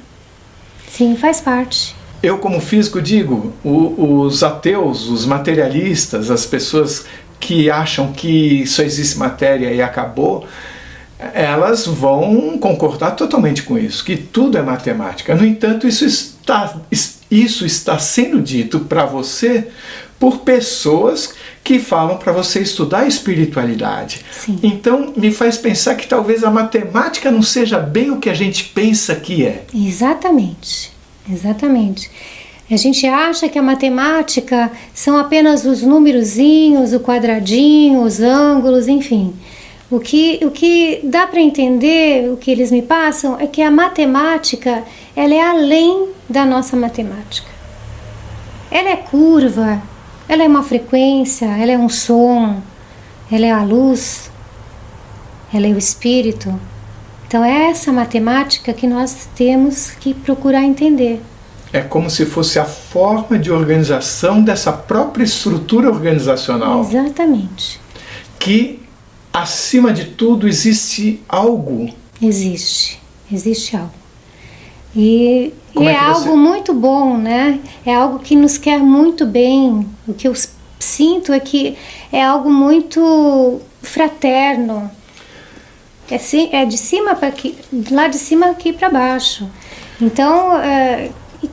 Sim, faz parte. Eu, como físico, digo, os ateus, os materialistas, as pessoas que acham que só existe matéria e acabou, elas vão concordar totalmente com isso, que tudo é matemática. No entanto, isso está sendo dito para você por pessoas que falam para você estudar a espiritualidade. Sim. Então, me faz pensar que talvez a matemática não seja bem o que a gente pensa que é. Exatamente, exatamente. A gente acha que a matemática são apenas os numerozinhos, o quadradinho, os ângulos, enfim. O que dá para entender, o que eles me passam, é que a matemática, ela é além da nossa matemática. Ela é curva, ela é uma frequência, ela é um som, ela é a luz, ela é o espírito. Então é essa matemática que nós temos que procurar entender. É como se fosse a forma de organização dessa própria estrutura organizacional. Exatamente. Que, acima de tudo, existe algo. Existe algo. E é algo muito bom, né? É algo que nos quer muito bem. O que eu sinto é que é algo muito fraterno. É de cima para aqui, lá de cima aqui para baixo. Então,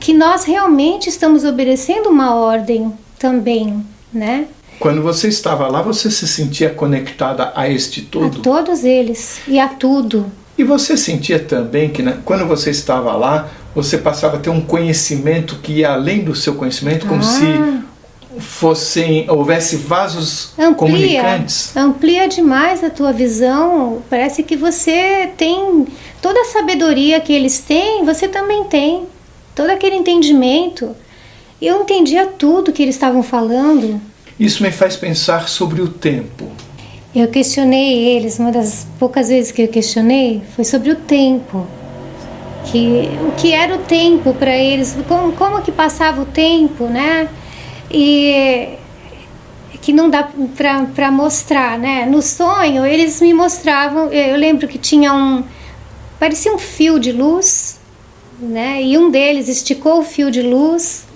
que nós realmente estamos obedecendo uma ordem também, né? Quando você estava lá, você se sentia conectada a este todo? A todos eles e a tudo. E você sentia também que, quando você estava lá, você passava a ter um conhecimento que ia além do seu conhecimento, como se houvesse vasos comunicantes? Amplia demais a tua visão. Parece que você tem toda a sabedoria que eles têm, você também tem. Todo aquele entendimento. Eu entendia tudo que eles estavam falando. Isso me faz pensar sobre o tempo. Eu questionei eles, uma das poucas vezes que eu questionei foi sobre o tempo. O que era o tempo para eles, como que passava o tempo, né? E que não dá para mostrar, né? No sonho eles me mostravam, eu lembro que tinha parecia um fio de luz, né? E um deles esticou o fio de luz,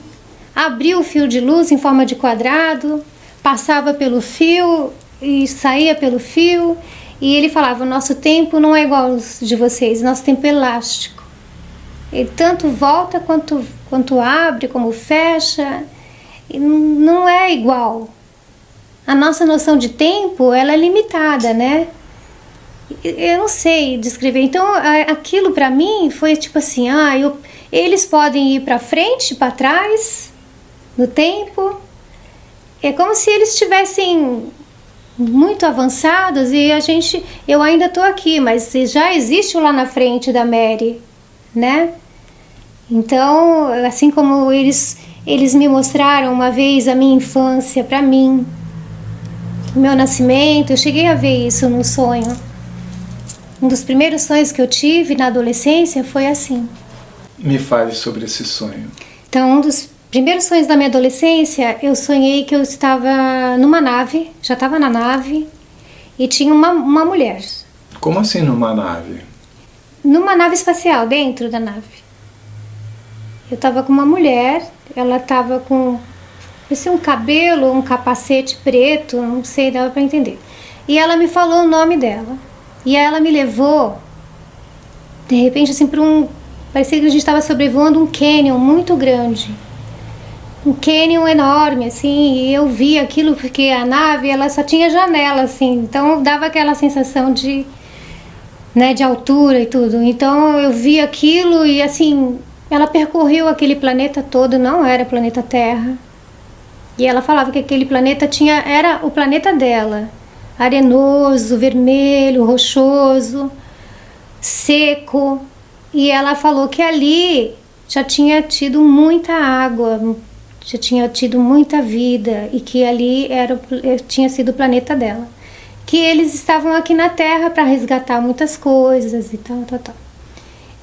abriu o fio de luz em forma de quadrado, passava pelo fio e saía pelo fio, e ele falava: o nosso tempo não é igual ao de vocês, nosso tempo é elástico. Ele tanto volta quanto abre, como fecha, e não é igual. A nossa noção de tempo, ela é limitada, né? Eu não sei descrever. Então, aquilo para mim foi tipo assim, eles podem ir para frente, para trás, no tempo. É como se eles estivessem muito avançados e eu ainda estou aqui, mas já existe lá na frente da Mary, né? Então, assim como eles me mostraram uma vez a minha infância para mim, o meu nascimento, eu cheguei a ver isso num sonho. Um dos primeiros sonhos que eu tive na adolescência foi assim. Me fale sobre esse sonho. Então, um dos primeiros sonhos da minha adolescência, eu sonhei que eu estava numa nave, já estava na nave, e tinha uma mulher. Como assim numa nave? Numa nave espacial, dentro da nave. Eu estava com uma mulher, ela estava com um cabelo, um capacete preto, não sei, dava para entender. E ela me falou o nome dela. E aí ela me levou, de repente, assim, parecia que a gente estava sobrevoando um canyon muito grande. Um canyon enorme, assim, e eu vi aquilo porque a nave, ela só tinha janela, assim, então dava aquela sensação de altura e tudo. Então eu vi aquilo e, assim, ela percorreu aquele planeta todo, não era o planeta Terra. E ela falava que aquele planeta era o planeta dela. arenoso, vermelho, rochoso, seco. E ela falou que ali já tinha tido muita água, já tinha tido muita vida e que ali tinha sido o planeta dela. Que eles estavam aqui na Terra para resgatar muitas coisas e tal.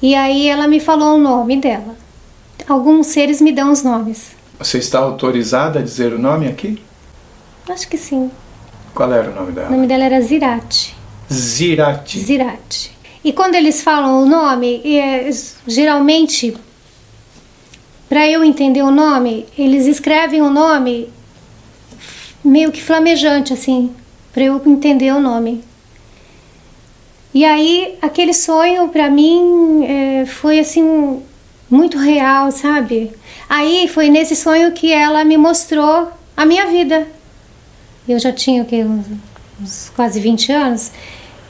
E aí ela me falou o nome dela. Alguns seres me dão os nomes. Você está autorizada a dizer o nome aqui? Acho que sim. Qual era o nome dela? O nome dela era Zirate. Zirate. Zirate. E quando eles falam o nome, geralmente, para eu entender o nome, eles escrevem o nome meio que flamejante, assim, para eu entender o nome. E aí, aquele sonho, para mim, foi assim, muito real, sabe? Aí, foi nesse sonho que ela me mostrou a minha vida. Eu já tinha, uns quase 20 anos.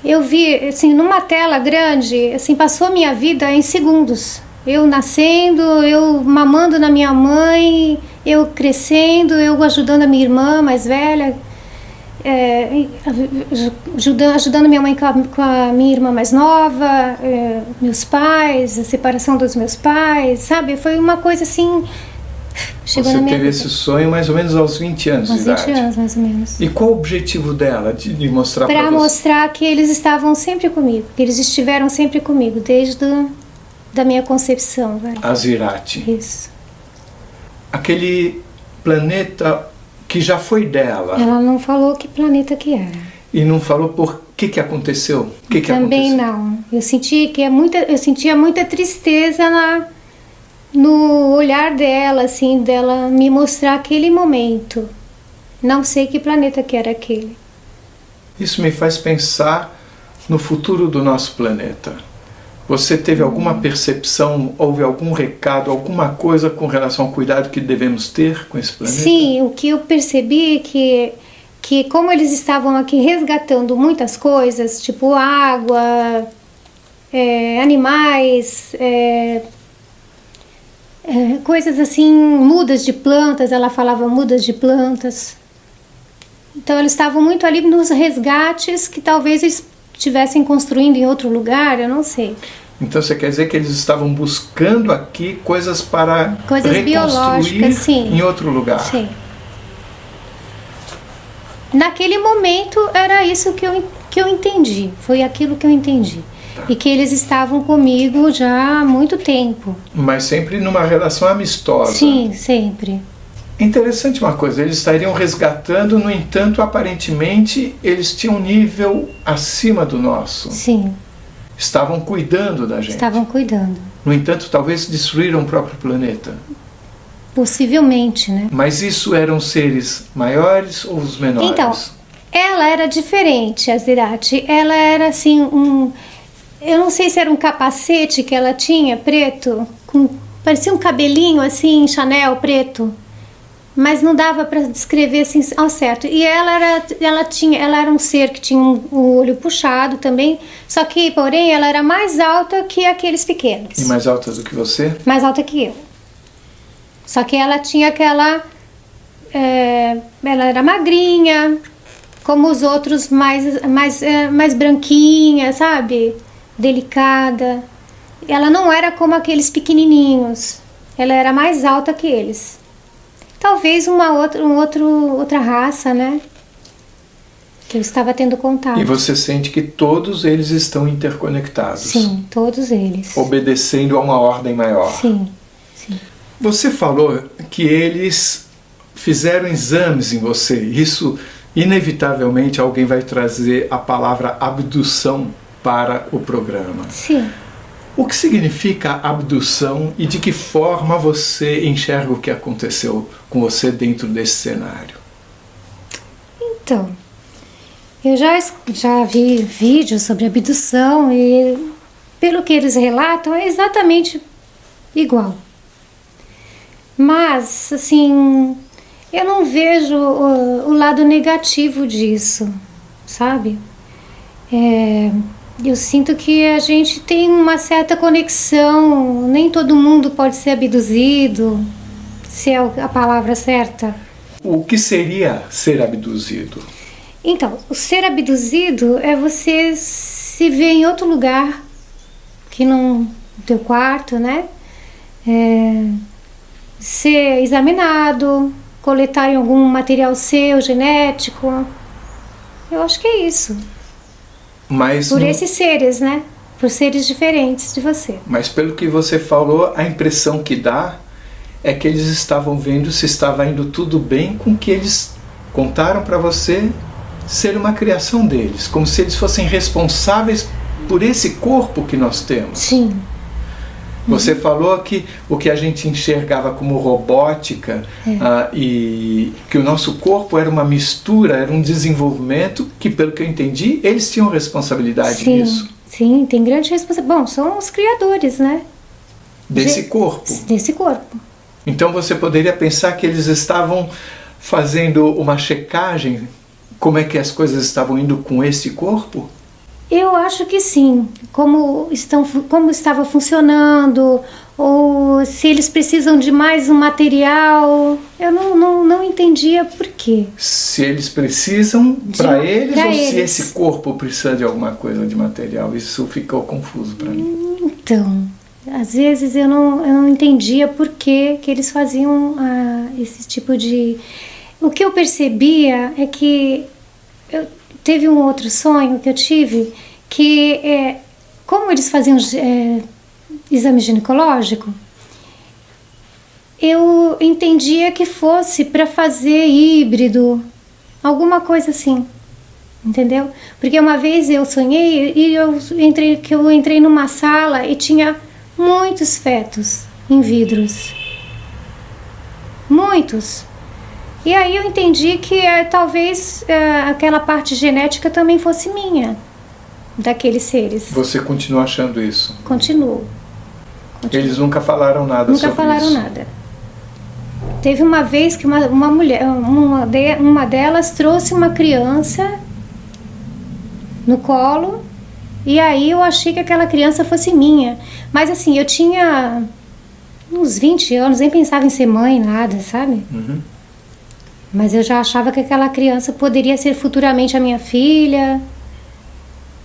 Eu vi, assim, numa tela grande, assim, passou minha vida em segundos. Eu nascendo, eu mamando na minha mãe, eu crescendo, eu ajudando a minha irmã mais velha, ajudando minha mãe com a minha irmã mais nova, meus pais, a separação dos meus pais, sabe? Foi uma coisa assim... Chegou Você na minha teve vida. esse sonho mais ou menos aos 20 anos de idade. 20 anos, mais ou menos. E qual o objetivo dela de mostrar para Para você? mostrar que eles estavam sempre comigo, que eles estiveram sempre comigo, desde da minha concepção, vai. A Zirate. Isso. Aquele planeta que já foi dela. Ela não falou que planeta que era. E não falou por que aconteceu? O que Também aconteceu? não. Eu sentia muita tristeza no olhar dela, assim, dela me mostrar aquele momento. Não sei que planeta que era aquele. Isso me faz pensar no futuro do nosso planeta. Você teve alguma percepção, houve algum recado, alguma coisa com relação ao cuidado que devemos ter com esse planeta? Sim, o que eu percebi é que como eles estavam aqui resgatando muitas coisas, tipo água, animais, coisas assim, mudas de plantas, ela falava mudas de plantas. Então eles estavam muito ali nos resgates que talvez eles estivessem construindo em outro lugar, eu não sei. Então você quer dizer que eles estavam buscando aqui coisas para Coisas reconstruir biológicas, sim. em outro lugar? Sim. Naquele momento era isso que eu entendi, foi aquilo que eu entendi. E que eles estavam comigo já há muito tempo. Mas sempre numa relação amistosa. Sim, sempre. Interessante uma coisa, eles estariam resgatando, no entanto, aparentemente, eles tinham um nível acima do nosso. Sim, Estavam cuidando da gente. estavam cuidando. No entanto, talvez destruíram o próprio planeta. Possivelmente, né? Mas isso eram seres maiores ou os menores? Então, ela era diferente, a Zirate. Ela era assim, eu não sei se era um capacete que ela tinha, preto, parecia um cabelinho assim, Chanel, preto. Mas não dava para descrever assim ao certo. E ela era um ser que tinha um olho puxado também, só que, porém, ela era mais alta que aqueles pequenos. E mais alta do que você? Mais alta que eu. Só que ela tinha ela era magrinha, como os outros, mais branquinha, sabe? Delicada. Ela não era como aqueles pequenininhos. Ela era mais alta que eles. Talvez outra raça, né? Que eu estava tendo contato. E você sente que todos eles estão interconectados? Sim, todos eles. Obedecendo a uma ordem maior? Sim, sim. Você falou que eles fizeram exames em você. Isso, inevitavelmente, alguém vai trazer a palavra abdução para o programa. Sim. O que significa abdução e de que forma você enxerga o que aconteceu com você dentro desse cenário? Então, eu já vi vídeos sobre abdução e, pelo que eles relatam, é exatamente igual. Mas, assim, eu não vejo o lado negativo disso, sabe? Eu sinto que a gente tem uma certa conexão, nem todo mundo pode ser abduzido, se é a palavra certa. O que seria ser abduzido? Então, o ser abduzido é você se ver em outro lugar que não no teu quarto, né? Ser examinado, coletarem algum material seu, genético. Eu acho que é isso. Mas Por esses seres, né? Por seres diferentes de você. Mas pelo que você falou, a impressão que dá é que eles estavam vendo se estava indo tudo bem com o que eles contaram para você ser uma criação deles, como se eles fossem responsáveis por esse corpo que nós temos. Sim. Você falou que o que a gente enxergava como robótica e que o nosso corpo era uma mistura, era um desenvolvimento que, pelo que eu entendi, eles tinham responsabilidade nisso. Sim, tem grande responsabilidade. Bom, são os criadores, né? Desse corpo. Desse corpo. Então você poderia pensar que eles estavam fazendo uma checagem, como é que as coisas estavam indo com esse corpo? Eu acho que sim, como estava funcionando, ou se eles precisam de mais um material. Eu não entendia por quê. Se eles precisam para eles pra ou eles. se esse corpo precisa de alguma coisa de material. Isso ficou confuso para mim. Então, às vezes eu não entendia por que eles faziam esse tipo de... O que eu percebia é que teve um outro sonho que eu tive, que como eles faziam exame ginecológico, eu entendia que fosse para fazer híbrido, alguma coisa assim, entendeu? Porque uma vez eu sonhei e eu entrei numa sala e tinha muitos fetos em vidros, muitos. E aí eu entendi que talvez aquela parte genética também fosse minha, daqueles seres. Você continua achando isso? Continuo. Eles nunca falaram nada sobre isso? Nunca falaram nada. Teve uma vez que uma mulher, uma delas trouxe uma criança no colo, e aí eu achei que aquela criança fosse minha. Mas assim, eu tinha uns 20 anos, nem pensava em ser mãe, nada, sabe? Uhum. Mas eu já achava que aquela criança poderia ser futuramente a minha filha.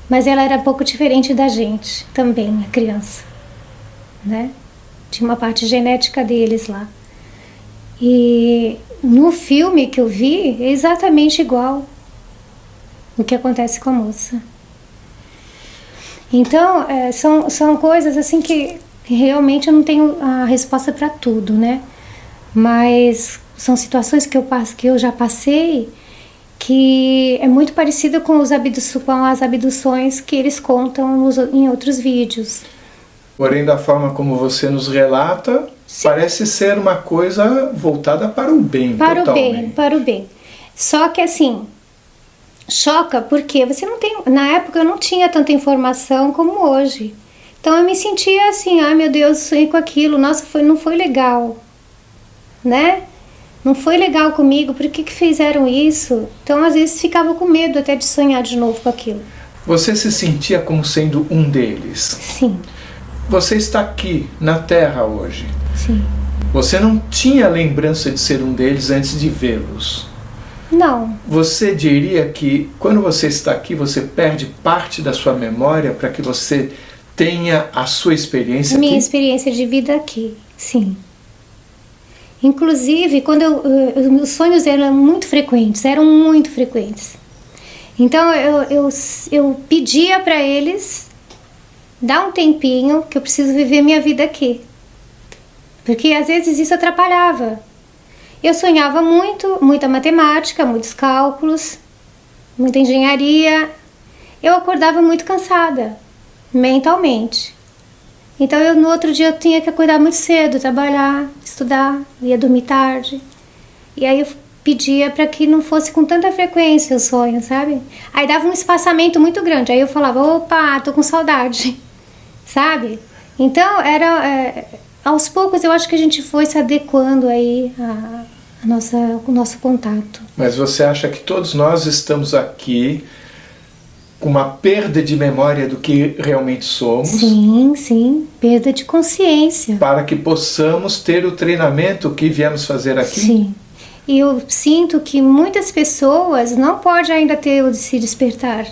Mas ela era um pouco diferente da gente também, a criança, né? Tinha uma parte genética deles lá. E no filme que eu vi, é exatamente igual o que acontece com a moça. Então, são coisas assim que realmente eu não tenho a resposta para tudo, né? Mas são situações que eu já passei, que é muito parecida com as abduções que eles contam em outros vídeos. Porém, da forma como você nos relata, sim, parece ser uma coisa voltada para o bem, totalmente. Para o bem. Só que assim, choca porque você não tem... Na época eu não tinha tanta informação como hoje. Então eu me sentia assim, ai meu Deus, sonhei com aquilo, nossa, não foi legal, né? Não foi legal comigo, por que fizeram isso? Então, às vezes, ficava com medo até de sonhar de novo com aquilo. Você se sentia como sendo um deles? Sim. Você está aqui, na Terra, hoje. Sim. Você não tinha lembrança de ser um deles antes de vê-los? Não. Você diria que, quando você está aqui, você perde parte da sua memória para que você tenha a sua experiência aqui? Minha experiência de vida aqui, sim. Inclusive, quando os sonhos eram muito frequentes. Então, eu pedia para eles dar um tempinho que eu preciso viver minha vida aqui. Porque, às vezes, isso atrapalhava. Eu sonhava muita matemática, muitos cálculos, muita engenharia. Eu acordava muito cansada, mentalmente. Então, no outro dia eu tinha que acordar muito cedo, trabalhar, estudar, ia dormir tarde. E aí eu pedia para que não fosse com tanta frequência o sonho, sabe? Aí dava um espaçamento muito grande, aí eu falava, opa, tô com saudade, sabe? Então, aos poucos eu acho que a gente foi se adequando aí o nosso contato. Mas você acha que todos nós estamos aqui com uma perda de memória do que realmente somos? Sim, perda de consciência. Para que possamos ter o treinamento que viemos fazer aqui? Sim. E eu sinto que muitas pessoas não podem ainda ter o se despertar.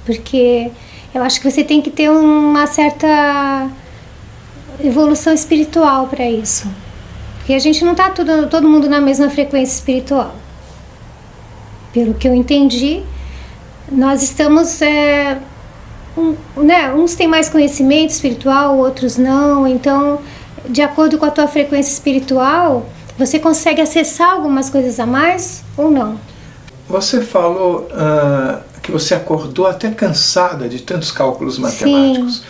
Porque eu acho que você tem que ter uma certa evolução espiritual para isso. Porque a gente não está todo mundo na mesma frequência espiritual. Pelo que eu entendi, nós estamos... uns têm mais conhecimento espiritual, outros não. Então, de acordo com a tua frequência espiritual, você consegue acessar algumas coisas a mais ou não. Você falou que você acordou até cansada de tantos cálculos matemáticos. Sim.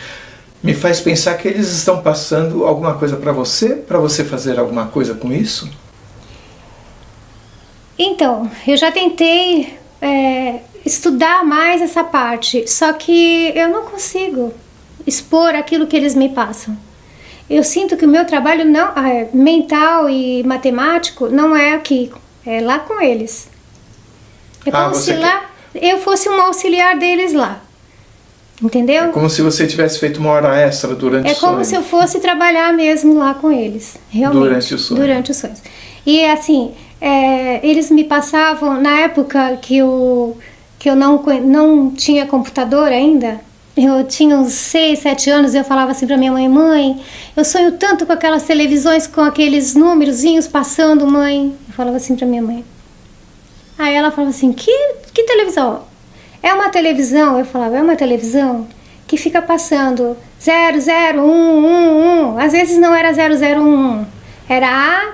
Me faz pensar que eles estão passando alguma coisa para você fazer alguma coisa com isso? Então, eu já tentei estudar mais essa parte, só que eu não consigo expor aquilo que eles me passam. Eu sinto que o meu trabalho mental e matemático não é aqui, é lá com eles. É como se lá eu fosse um auxiliar deles lá. Entendeu? É como se você tivesse feito uma hora extra durante os sonhos. É como se eu fosse trabalhar mesmo lá com eles, realmente. Durante os sonhos. Durante os sonhos. E assim, eles me passavam, na época que eu não tinha computador ainda, eu tinha uns 6, 7 anos, eu falava assim pra minha mãe: mãe, eu sonho tanto com aquelas televisões, com aqueles númerozinhos passando, mãe. Eu falava assim pra minha mãe. Aí ela falava assim: que televisão? É uma televisão, eu falava, é uma televisão que fica passando 00111. Às vezes não era 0011, era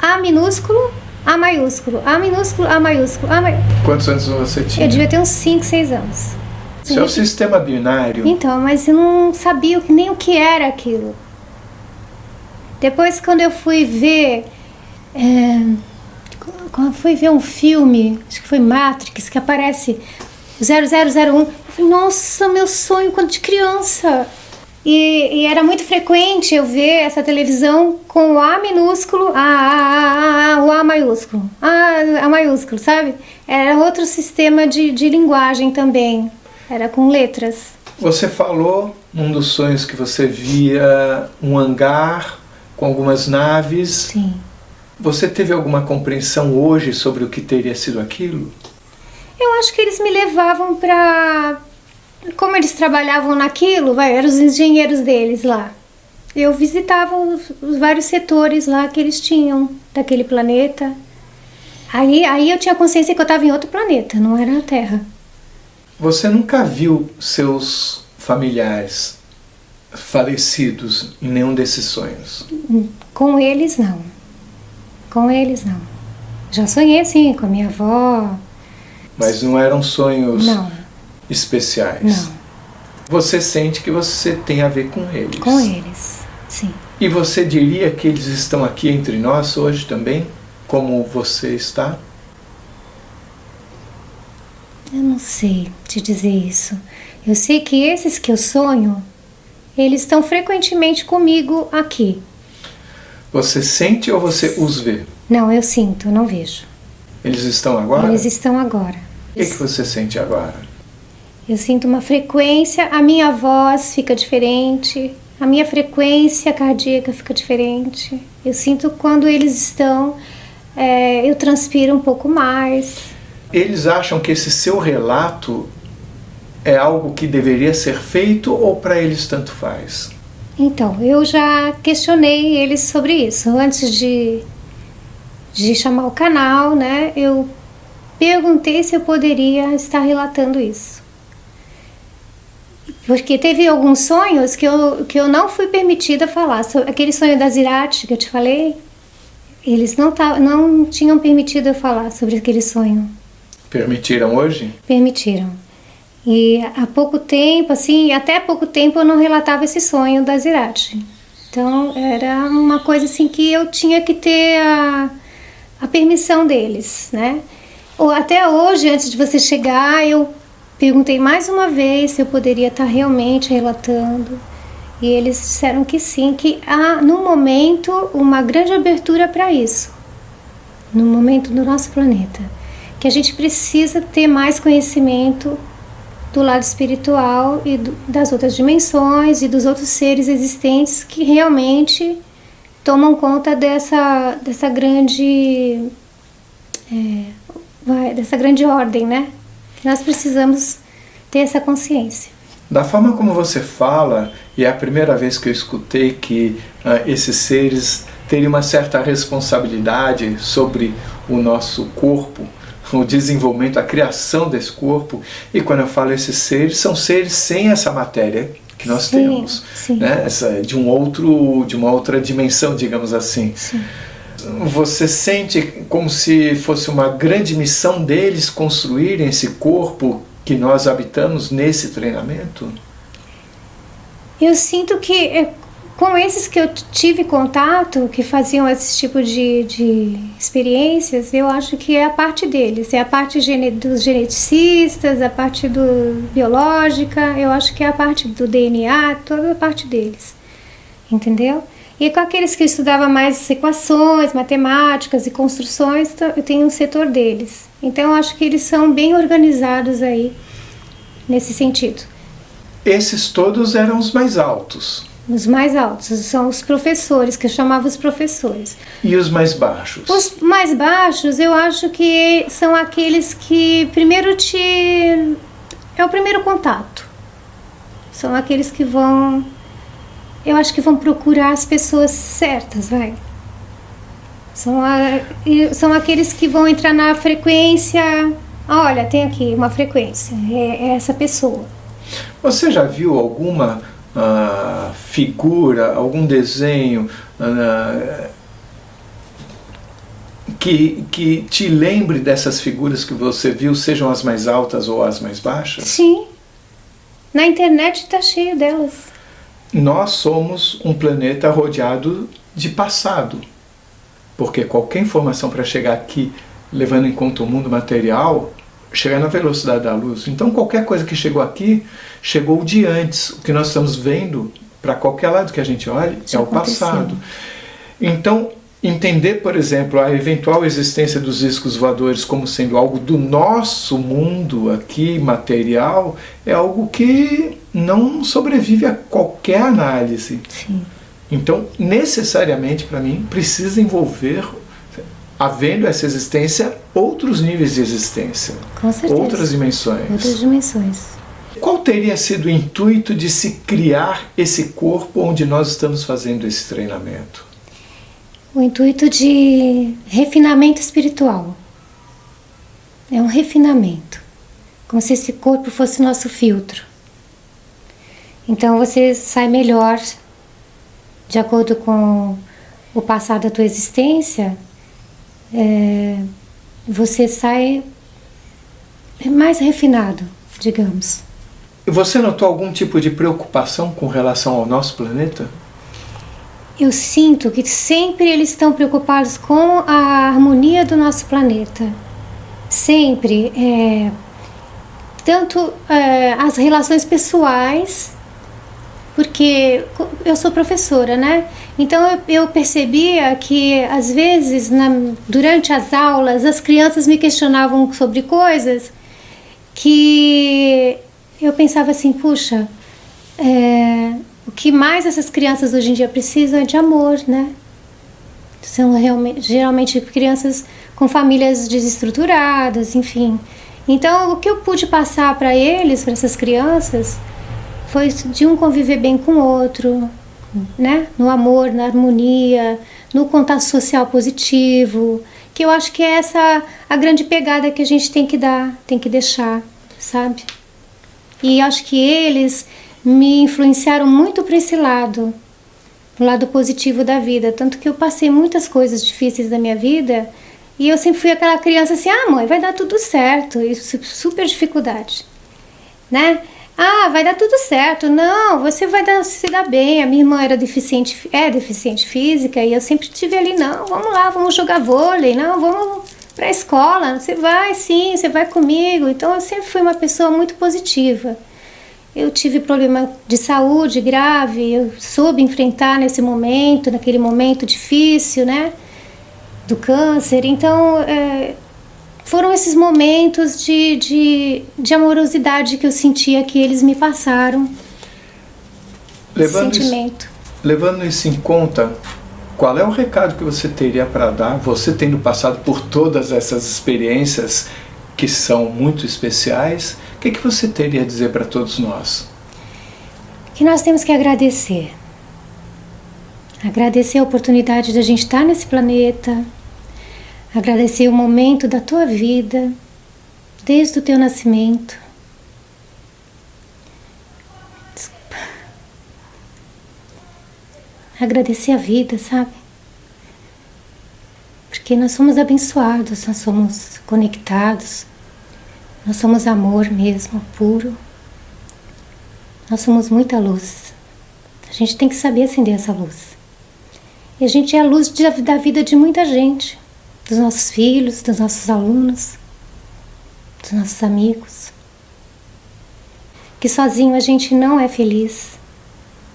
A minúsculo, A maiúsculo, A minúsculo, A maiúsculo, A maiúsculo. Quantos anos você tinha? Eu devia ter uns 5, 6 anos. Isso é o sistema binário. Então, mas eu não sabia nem o que era aquilo. Depois, quando eu fui ver... Quando eu fui ver um filme, acho que foi Matrix, que aparece 0001, eu falei, nossa, meu sonho quando de criança. E era muito frequente eu ver essa televisão com o A minúsculo, o A maiúsculo, A maiúsculo, sabe? Era outro sistema de linguagem também, era com letras. Você falou num dos sonhos que você via um hangar com algumas naves. Sim. Você teve alguma compreensão hoje sobre o que teria sido aquilo? Eu acho que eles me levavam para... Como eles trabalhavam naquilo, eram os engenheiros deles lá. Eu visitava os vários setores lá que eles tinham daquele planeta. Aí eu tinha consciência que eu estava em outro planeta, não era na Terra. Você nunca viu seus familiares falecidos em nenhum desses sonhos? Com eles, não. Com eles, não. Já sonhei, assim, com a minha avó. Mas não eram sonhos não. especiais? Não. Você sente que você tem a ver com eles? Com eles, sim. E você diria que eles estão aqui entre nós hoje também? Como você está? Eu não sei te dizer isso. Eu sei que esses que eu sonho, eles estão frequentemente comigo aqui. Você sente ou você os vê? Não, eu sinto, eu não vejo. Eles estão agora? Eles estão agora. O que você sente agora? Eu sinto uma frequência, a minha voz fica diferente, a minha frequência cardíaca fica diferente. Eu sinto quando eles estão, eu transpiro um pouco mais. Eles acham que esse seu relato é algo que deveria ser feito ou para eles tanto faz? Então, eu já questionei eles sobre isso. Antes de chamar o canal, né, eu perguntei se eu poderia estar relatando isso. Porque teve alguns sonhos que eu não fui permitida falar. Aquele sonho da Zirate que eu te falei, eles não tinham permitido eu falar sobre aquele sonho. Permitiram hoje? Permitiram. E há pouco tempo, assim, até pouco tempo eu não relatava esse sonho da Zirate. Então era uma coisa assim que eu tinha que ter a permissão deles, né? Ou até hoje, antes de você chegar, eu perguntei mais uma vez se eu poderia estar realmente relatando. E eles disseram que sim, que há no momento uma grande abertura para isso. No momento do nosso planeta. Que a gente precisa ter mais conhecimento do lado espiritual e das outras dimensões e dos outros seres existentes que realmente tomam conta dessa grande dessa grande ordem, né? Nós precisamos ter essa consciência. Da forma como você fala, e é a primeira vez que eu escutei que esses seres teriam uma certa responsabilidade sobre o nosso corpo, o desenvolvimento, a criação desse corpo, e quando eu falo esses seres, são seres sem essa matéria que nós temos, né? De uma outra dimensão, digamos assim. Sim. Você sente como se fosse uma grande missão deles construírem esse corpo que nós habitamos nesse treinamento? Eu sinto que com esses que eu tive contato, que faziam esse tipo de experiências, eu acho que é a parte deles, é a parte dos geneticistas, a parte biológica, eu acho que é a parte do DNA, toda a parte deles, entendeu? E com aqueles que estudavam mais equações, matemáticas e construções, eu tenho um setor deles. Então eu acho que eles são bem organizados aí, nesse sentido. Esses todos eram os mais altos? Os mais altos são os professores, que eu chamava os professores. E os mais baixos? Os mais baixos eu acho que são aqueles que primeiro é o primeiro contato. São aqueles que vão... Eu acho que vão procurar as pessoas certas, vai. São aqueles que vão entrar na frequência. Olha, tem aqui uma frequência, é essa pessoa. Você já viu alguma figura, algum desenho que te lembre dessas figuras que você viu, sejam as mais altas ou as mais baixas? Sim. Na internet está cheio delas. Nós somos um planeta rodeado de passado, porque qualquer informação para chegar aqui, levando em conta o mundo material, chega na velocidade da luz. Então qualquer coisa que chegou aqui, chegou de antes. O que nós estamos vendo, para qualquer lado que a gente olhe, é o passado. Então, entender, por exemplo, a eventual existência dos discos voadores como sendo algo do nosso mundo aqui, material, é algo que não sobrevive a qualquer análise. Sim. Então, necessariamente, para mim, precisa envolver, havendo essa existência, outros níveis de existência. Com certeza. Outras dimensões. Outras dimensões. Qual teria sido o intuito de se criar esse corpo onde nós estamos fazendo esse treinamento? O intuito de refinamento espiritual. É um refinamento. Como se esse corpo fosse nosso filtro. Então você sai melhor, de acordo com o passado da tua existência, você sai mais refinado, digamos. E você notou algum tipo de preocupação com relação ao nosso planeta? Eu sinto que sempre eles estão preocupados com a harmonia do nosso planeta. Sempre. Tanto as relações pessoais, porque eu sou professora, né? Então eu percebia que às vezes durante as aulas as crianças me questionavam sobre coisas que eu pensava assim, puxa, o que mais essas crianças hoje em dia precisam é de amor, né? São geralmente crianças com famílias desestruturadas, enfim. Então o que eu pude passar para eles, para essas crianças, foi de um conviver bem com o outro, né? No amor, na harmonia, no contato social positivo, que eu acho que é essa a grande pegada que a gente tem que dar, tem que deixar, sabe? E acho que eles me influenciaram muito para esse lado, o lado positivo da vida, tanto que eu passei muitas coisas difíceis da minha vida e eu sempre fui aquela criança assim, mãe, vai dar tudo certo, isso super dificuldade, né? Vai dar tudo certo, não, você vai se dar bem. A minha irmã era deficiente física e eu sempre estive ali, não, vamos lá, vamos jogar vôlei, não, vamos pra escola, você vai sim, você vai comigo. Então eu sempre fui uma pessoa muito positiva. Eu tive problema de saúde grave, eu soube enfrentar naquele momento difícil, né, do câncer. Então foram esses momentos de amorosidade que eu sentia que eles me passaram. Levando isso em conta, qual é o recado que você teria para dar, você tendo passado por todas essas experiências que são muito especiais, o que você teria a dizer para todos nós? Que nós temos que agradecer. Agradecer a oportunidade de a gente estar nesse planeta, agradecer o momento da tua vida, desde o teu nascimento. Desculpa. Agradecer a vida, sabe? Porque nós somos abençoados, nós somos conectados, nós somos amor mesmo, puro. Nós somos muita luz. A gente tem que saber acender essa luz. E a gente é a luz da vida de muita gente, dos nossos filhos, dos nossos alunos, dos nossos amigos. Que sozinho a gente não é feliz.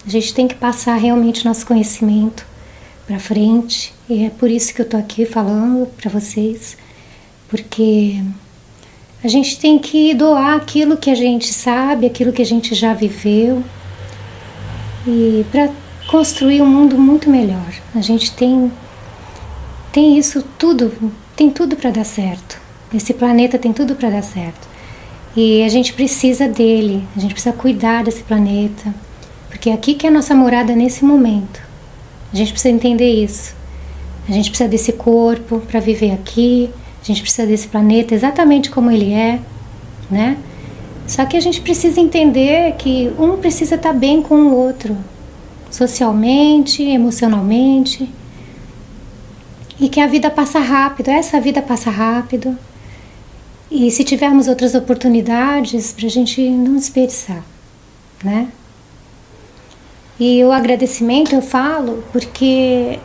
A gente tem que passar realmente nosso conhecimento para frente. E é por isso que eu tô aqui falando para vocês, porque a gente tem que doar aquilo que a gente sabe, aquilo que a gente já viveu, e para construir um mundo muito melhor. A gente tem isso tudo, tem tudo para dar certo. Esse planeta tem tudo para dar certo. E a gente precisa dele, a gente precisa cuidar desse planeta, porque é aqui que é a nossa morada nesse momento. A gente precisa entender isso. A gente precisa desse corpo para viver aqui, a gente precisa desse planeta exatamente como ele é, né? Só que a gente precisa entender que um precisa estar bem com o outro, socialmente, emocionalmente, e que a vida passa rápido, essa vida passa rápido, e se tivermos outras oportunidades, para a gente não desperdiçar, né? E o agradecimento eu falo porque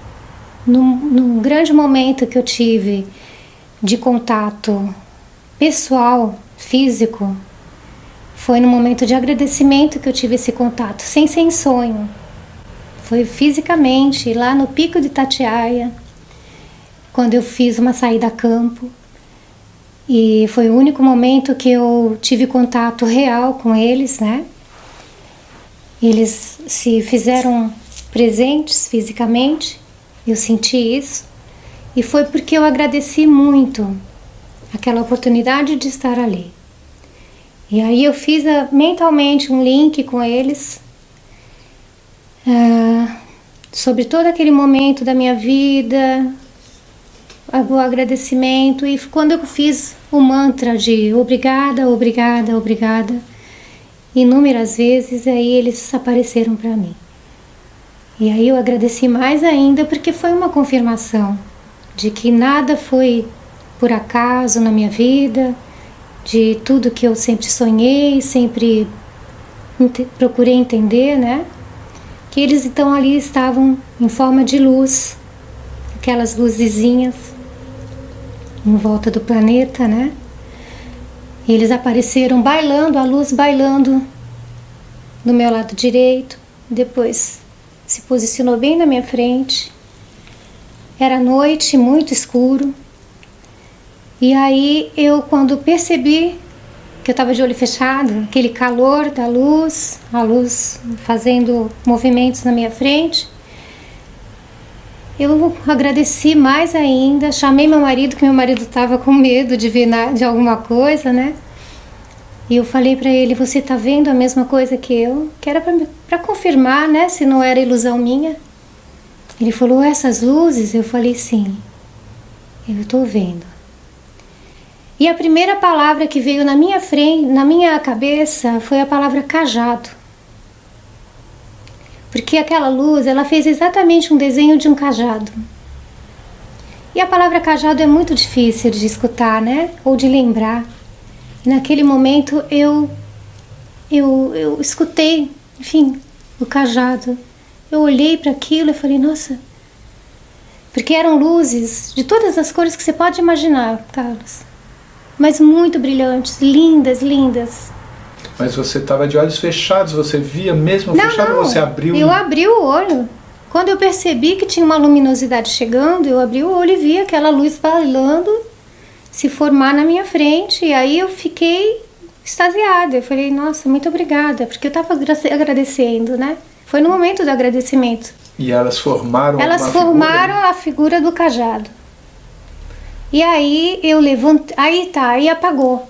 num grande momento que eu tive de contato pessoal, físico, foi no momento de agradecimento que eu tive esse contato, sem ser em sonho. Foi fisicamente, lá no Pico de Itatiaia, quando eu fiz uma saída a campo. E foi o único momento que eu tive contato real com eles, né? Eles se fizeram presentes fisicamente, eu senti isso. E foi porque eu agradeci muito aquela oportunidade de estar ali. E aí eu fiz mentalmente um link com eles, sobre todo aquele momento da minha vida, o agradecimento. E quando eu fiz o mantra de obrigada, obrigada, obrigada, inúmeras vezes, aí eles apareceram para mim. E aí eu agradeci mais ainda, porque foi uma confirmação de que nada foi por acaso na minha vida, de tudo que eu sempre sonhei, sempre procurei entender, né? Que eles então ali estavam em forma de luz, aquelas luzezinhas em volta do planeta, né? E eles apareceram bailando, a luz bailando do meu lado direito, depois se posicionou bem na minha frente. Era noite, muito escuro. E aí eu, quando percebi que eu estava de olho fechado, aquele calor da luz, a luz fazendo movimentos na minha frente, eu agradeci mais ainda, chamei meu marido, que meu marido estava com medo de ver de alguma coisa, né? E eu falei para ele, você está vendo a mesma coisa que eu? Que era para confirmar, né, se não era ilusão minha. Ele falou, essas luzes? Eu falei, sim, eu estou vendo. E a primeira palavra que veio na minha frente, na minha cabeça, foi a palavra cajado. Porque aquela luz, ela fez exatamente um desenho de um cajado. E a palavra cajado é muito difícil de escutar, né? Ou de lembrar. E naquele momento eu escutei, enfim, o cajado. Eu olhei para aquilo e falei, nossa, porque eram luzes de todas as cores que você pode imaginar, Carlos, mas muito brilhantes, lindas, lindas. Mas você estava de olhos fechados, você via mesmo fechado ou você abriu? Eu abri o olho. Quando eu percebi que tinha uma luminosidade chegando, eu abri o olho e vi aquela luz bailando se formar na minha frente. E aí eu fiquei extasiada. Eu falei, nossa, muito obrigada, porque eu estava agradecendo, né? Foi no momento do agradecimento. E elas formaram Elas formaram a figura do cajado. E aí eu levantei, aí apagou.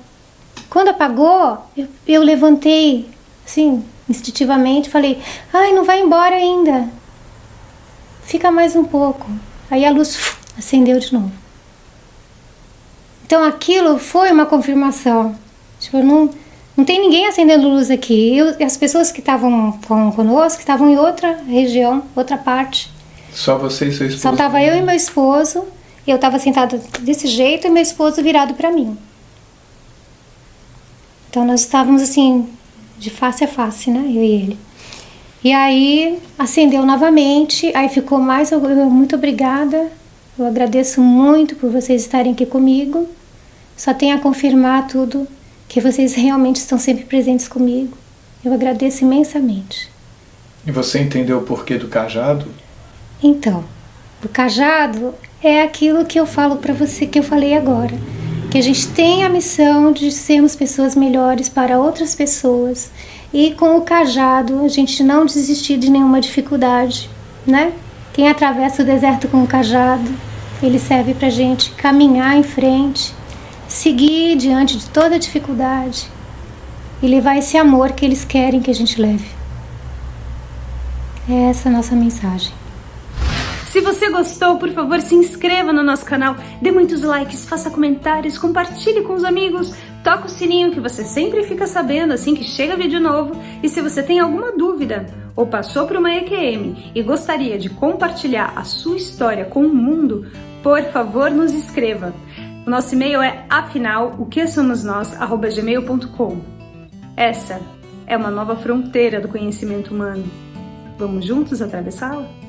Quando apagou, eu levantei, assim, instintivamente, falei, ai, não vai embora ainda. Fica mais um pouco. Aí a luz acendeu de novo. Então aquilo foi uma confirmação. Tipo, não tem ninguém acendendo luz aqui. As pessoas que estavam conosco estavam em outra região, outra parte. Só você e seu esposo? Só estava eu e meu esposo. Eu estava sentada desse jeito e meu esposo virado para mim. Então nós estávamos assim, de face a face, né? Eu e ele. E aí acendeu novamente, aí ficou mais, muito obrigada. Eu agradeço muito por vocês estarem aqui comigo. Só tenho a confirmar tudo, que vocês realmente estão sempre presentes comigo. Eu agradeço imensamente. E você entendeu o porquê do cajado? Então, o cajado é aquilo que eu falo para você, que eu falei agora. Que a gente tem a missão de sermos pessoas melhores para outras pessoas. E com o cajado, a gente não desistir de nenhuma dificuldade, né? Quem atravessa o deserto com o cajado, ele serve pra gente caminhar em frente, seguir diante de toda dificuldade e levar esse amor que eles querem que a gente leve. É essa a nossa mensagem. Se você gostou, por favor, se inscreva no nosso canal, dê muitos likes, faça comentários, compartilhe com os amigos, toca o sininho que você sempre fica sabendo assim que chega vídeo novo. E se você tem alguma dúvida ou passou por uma EQM e gostaria de compartilhar a sua história com o mundo, por favor, nos escreva. O nosso e-mail é afinal-o-que-somos-nós@gmail.com. Essa é uma nova fronteira do conhecimento humano. Vamos juntos atravessá-la?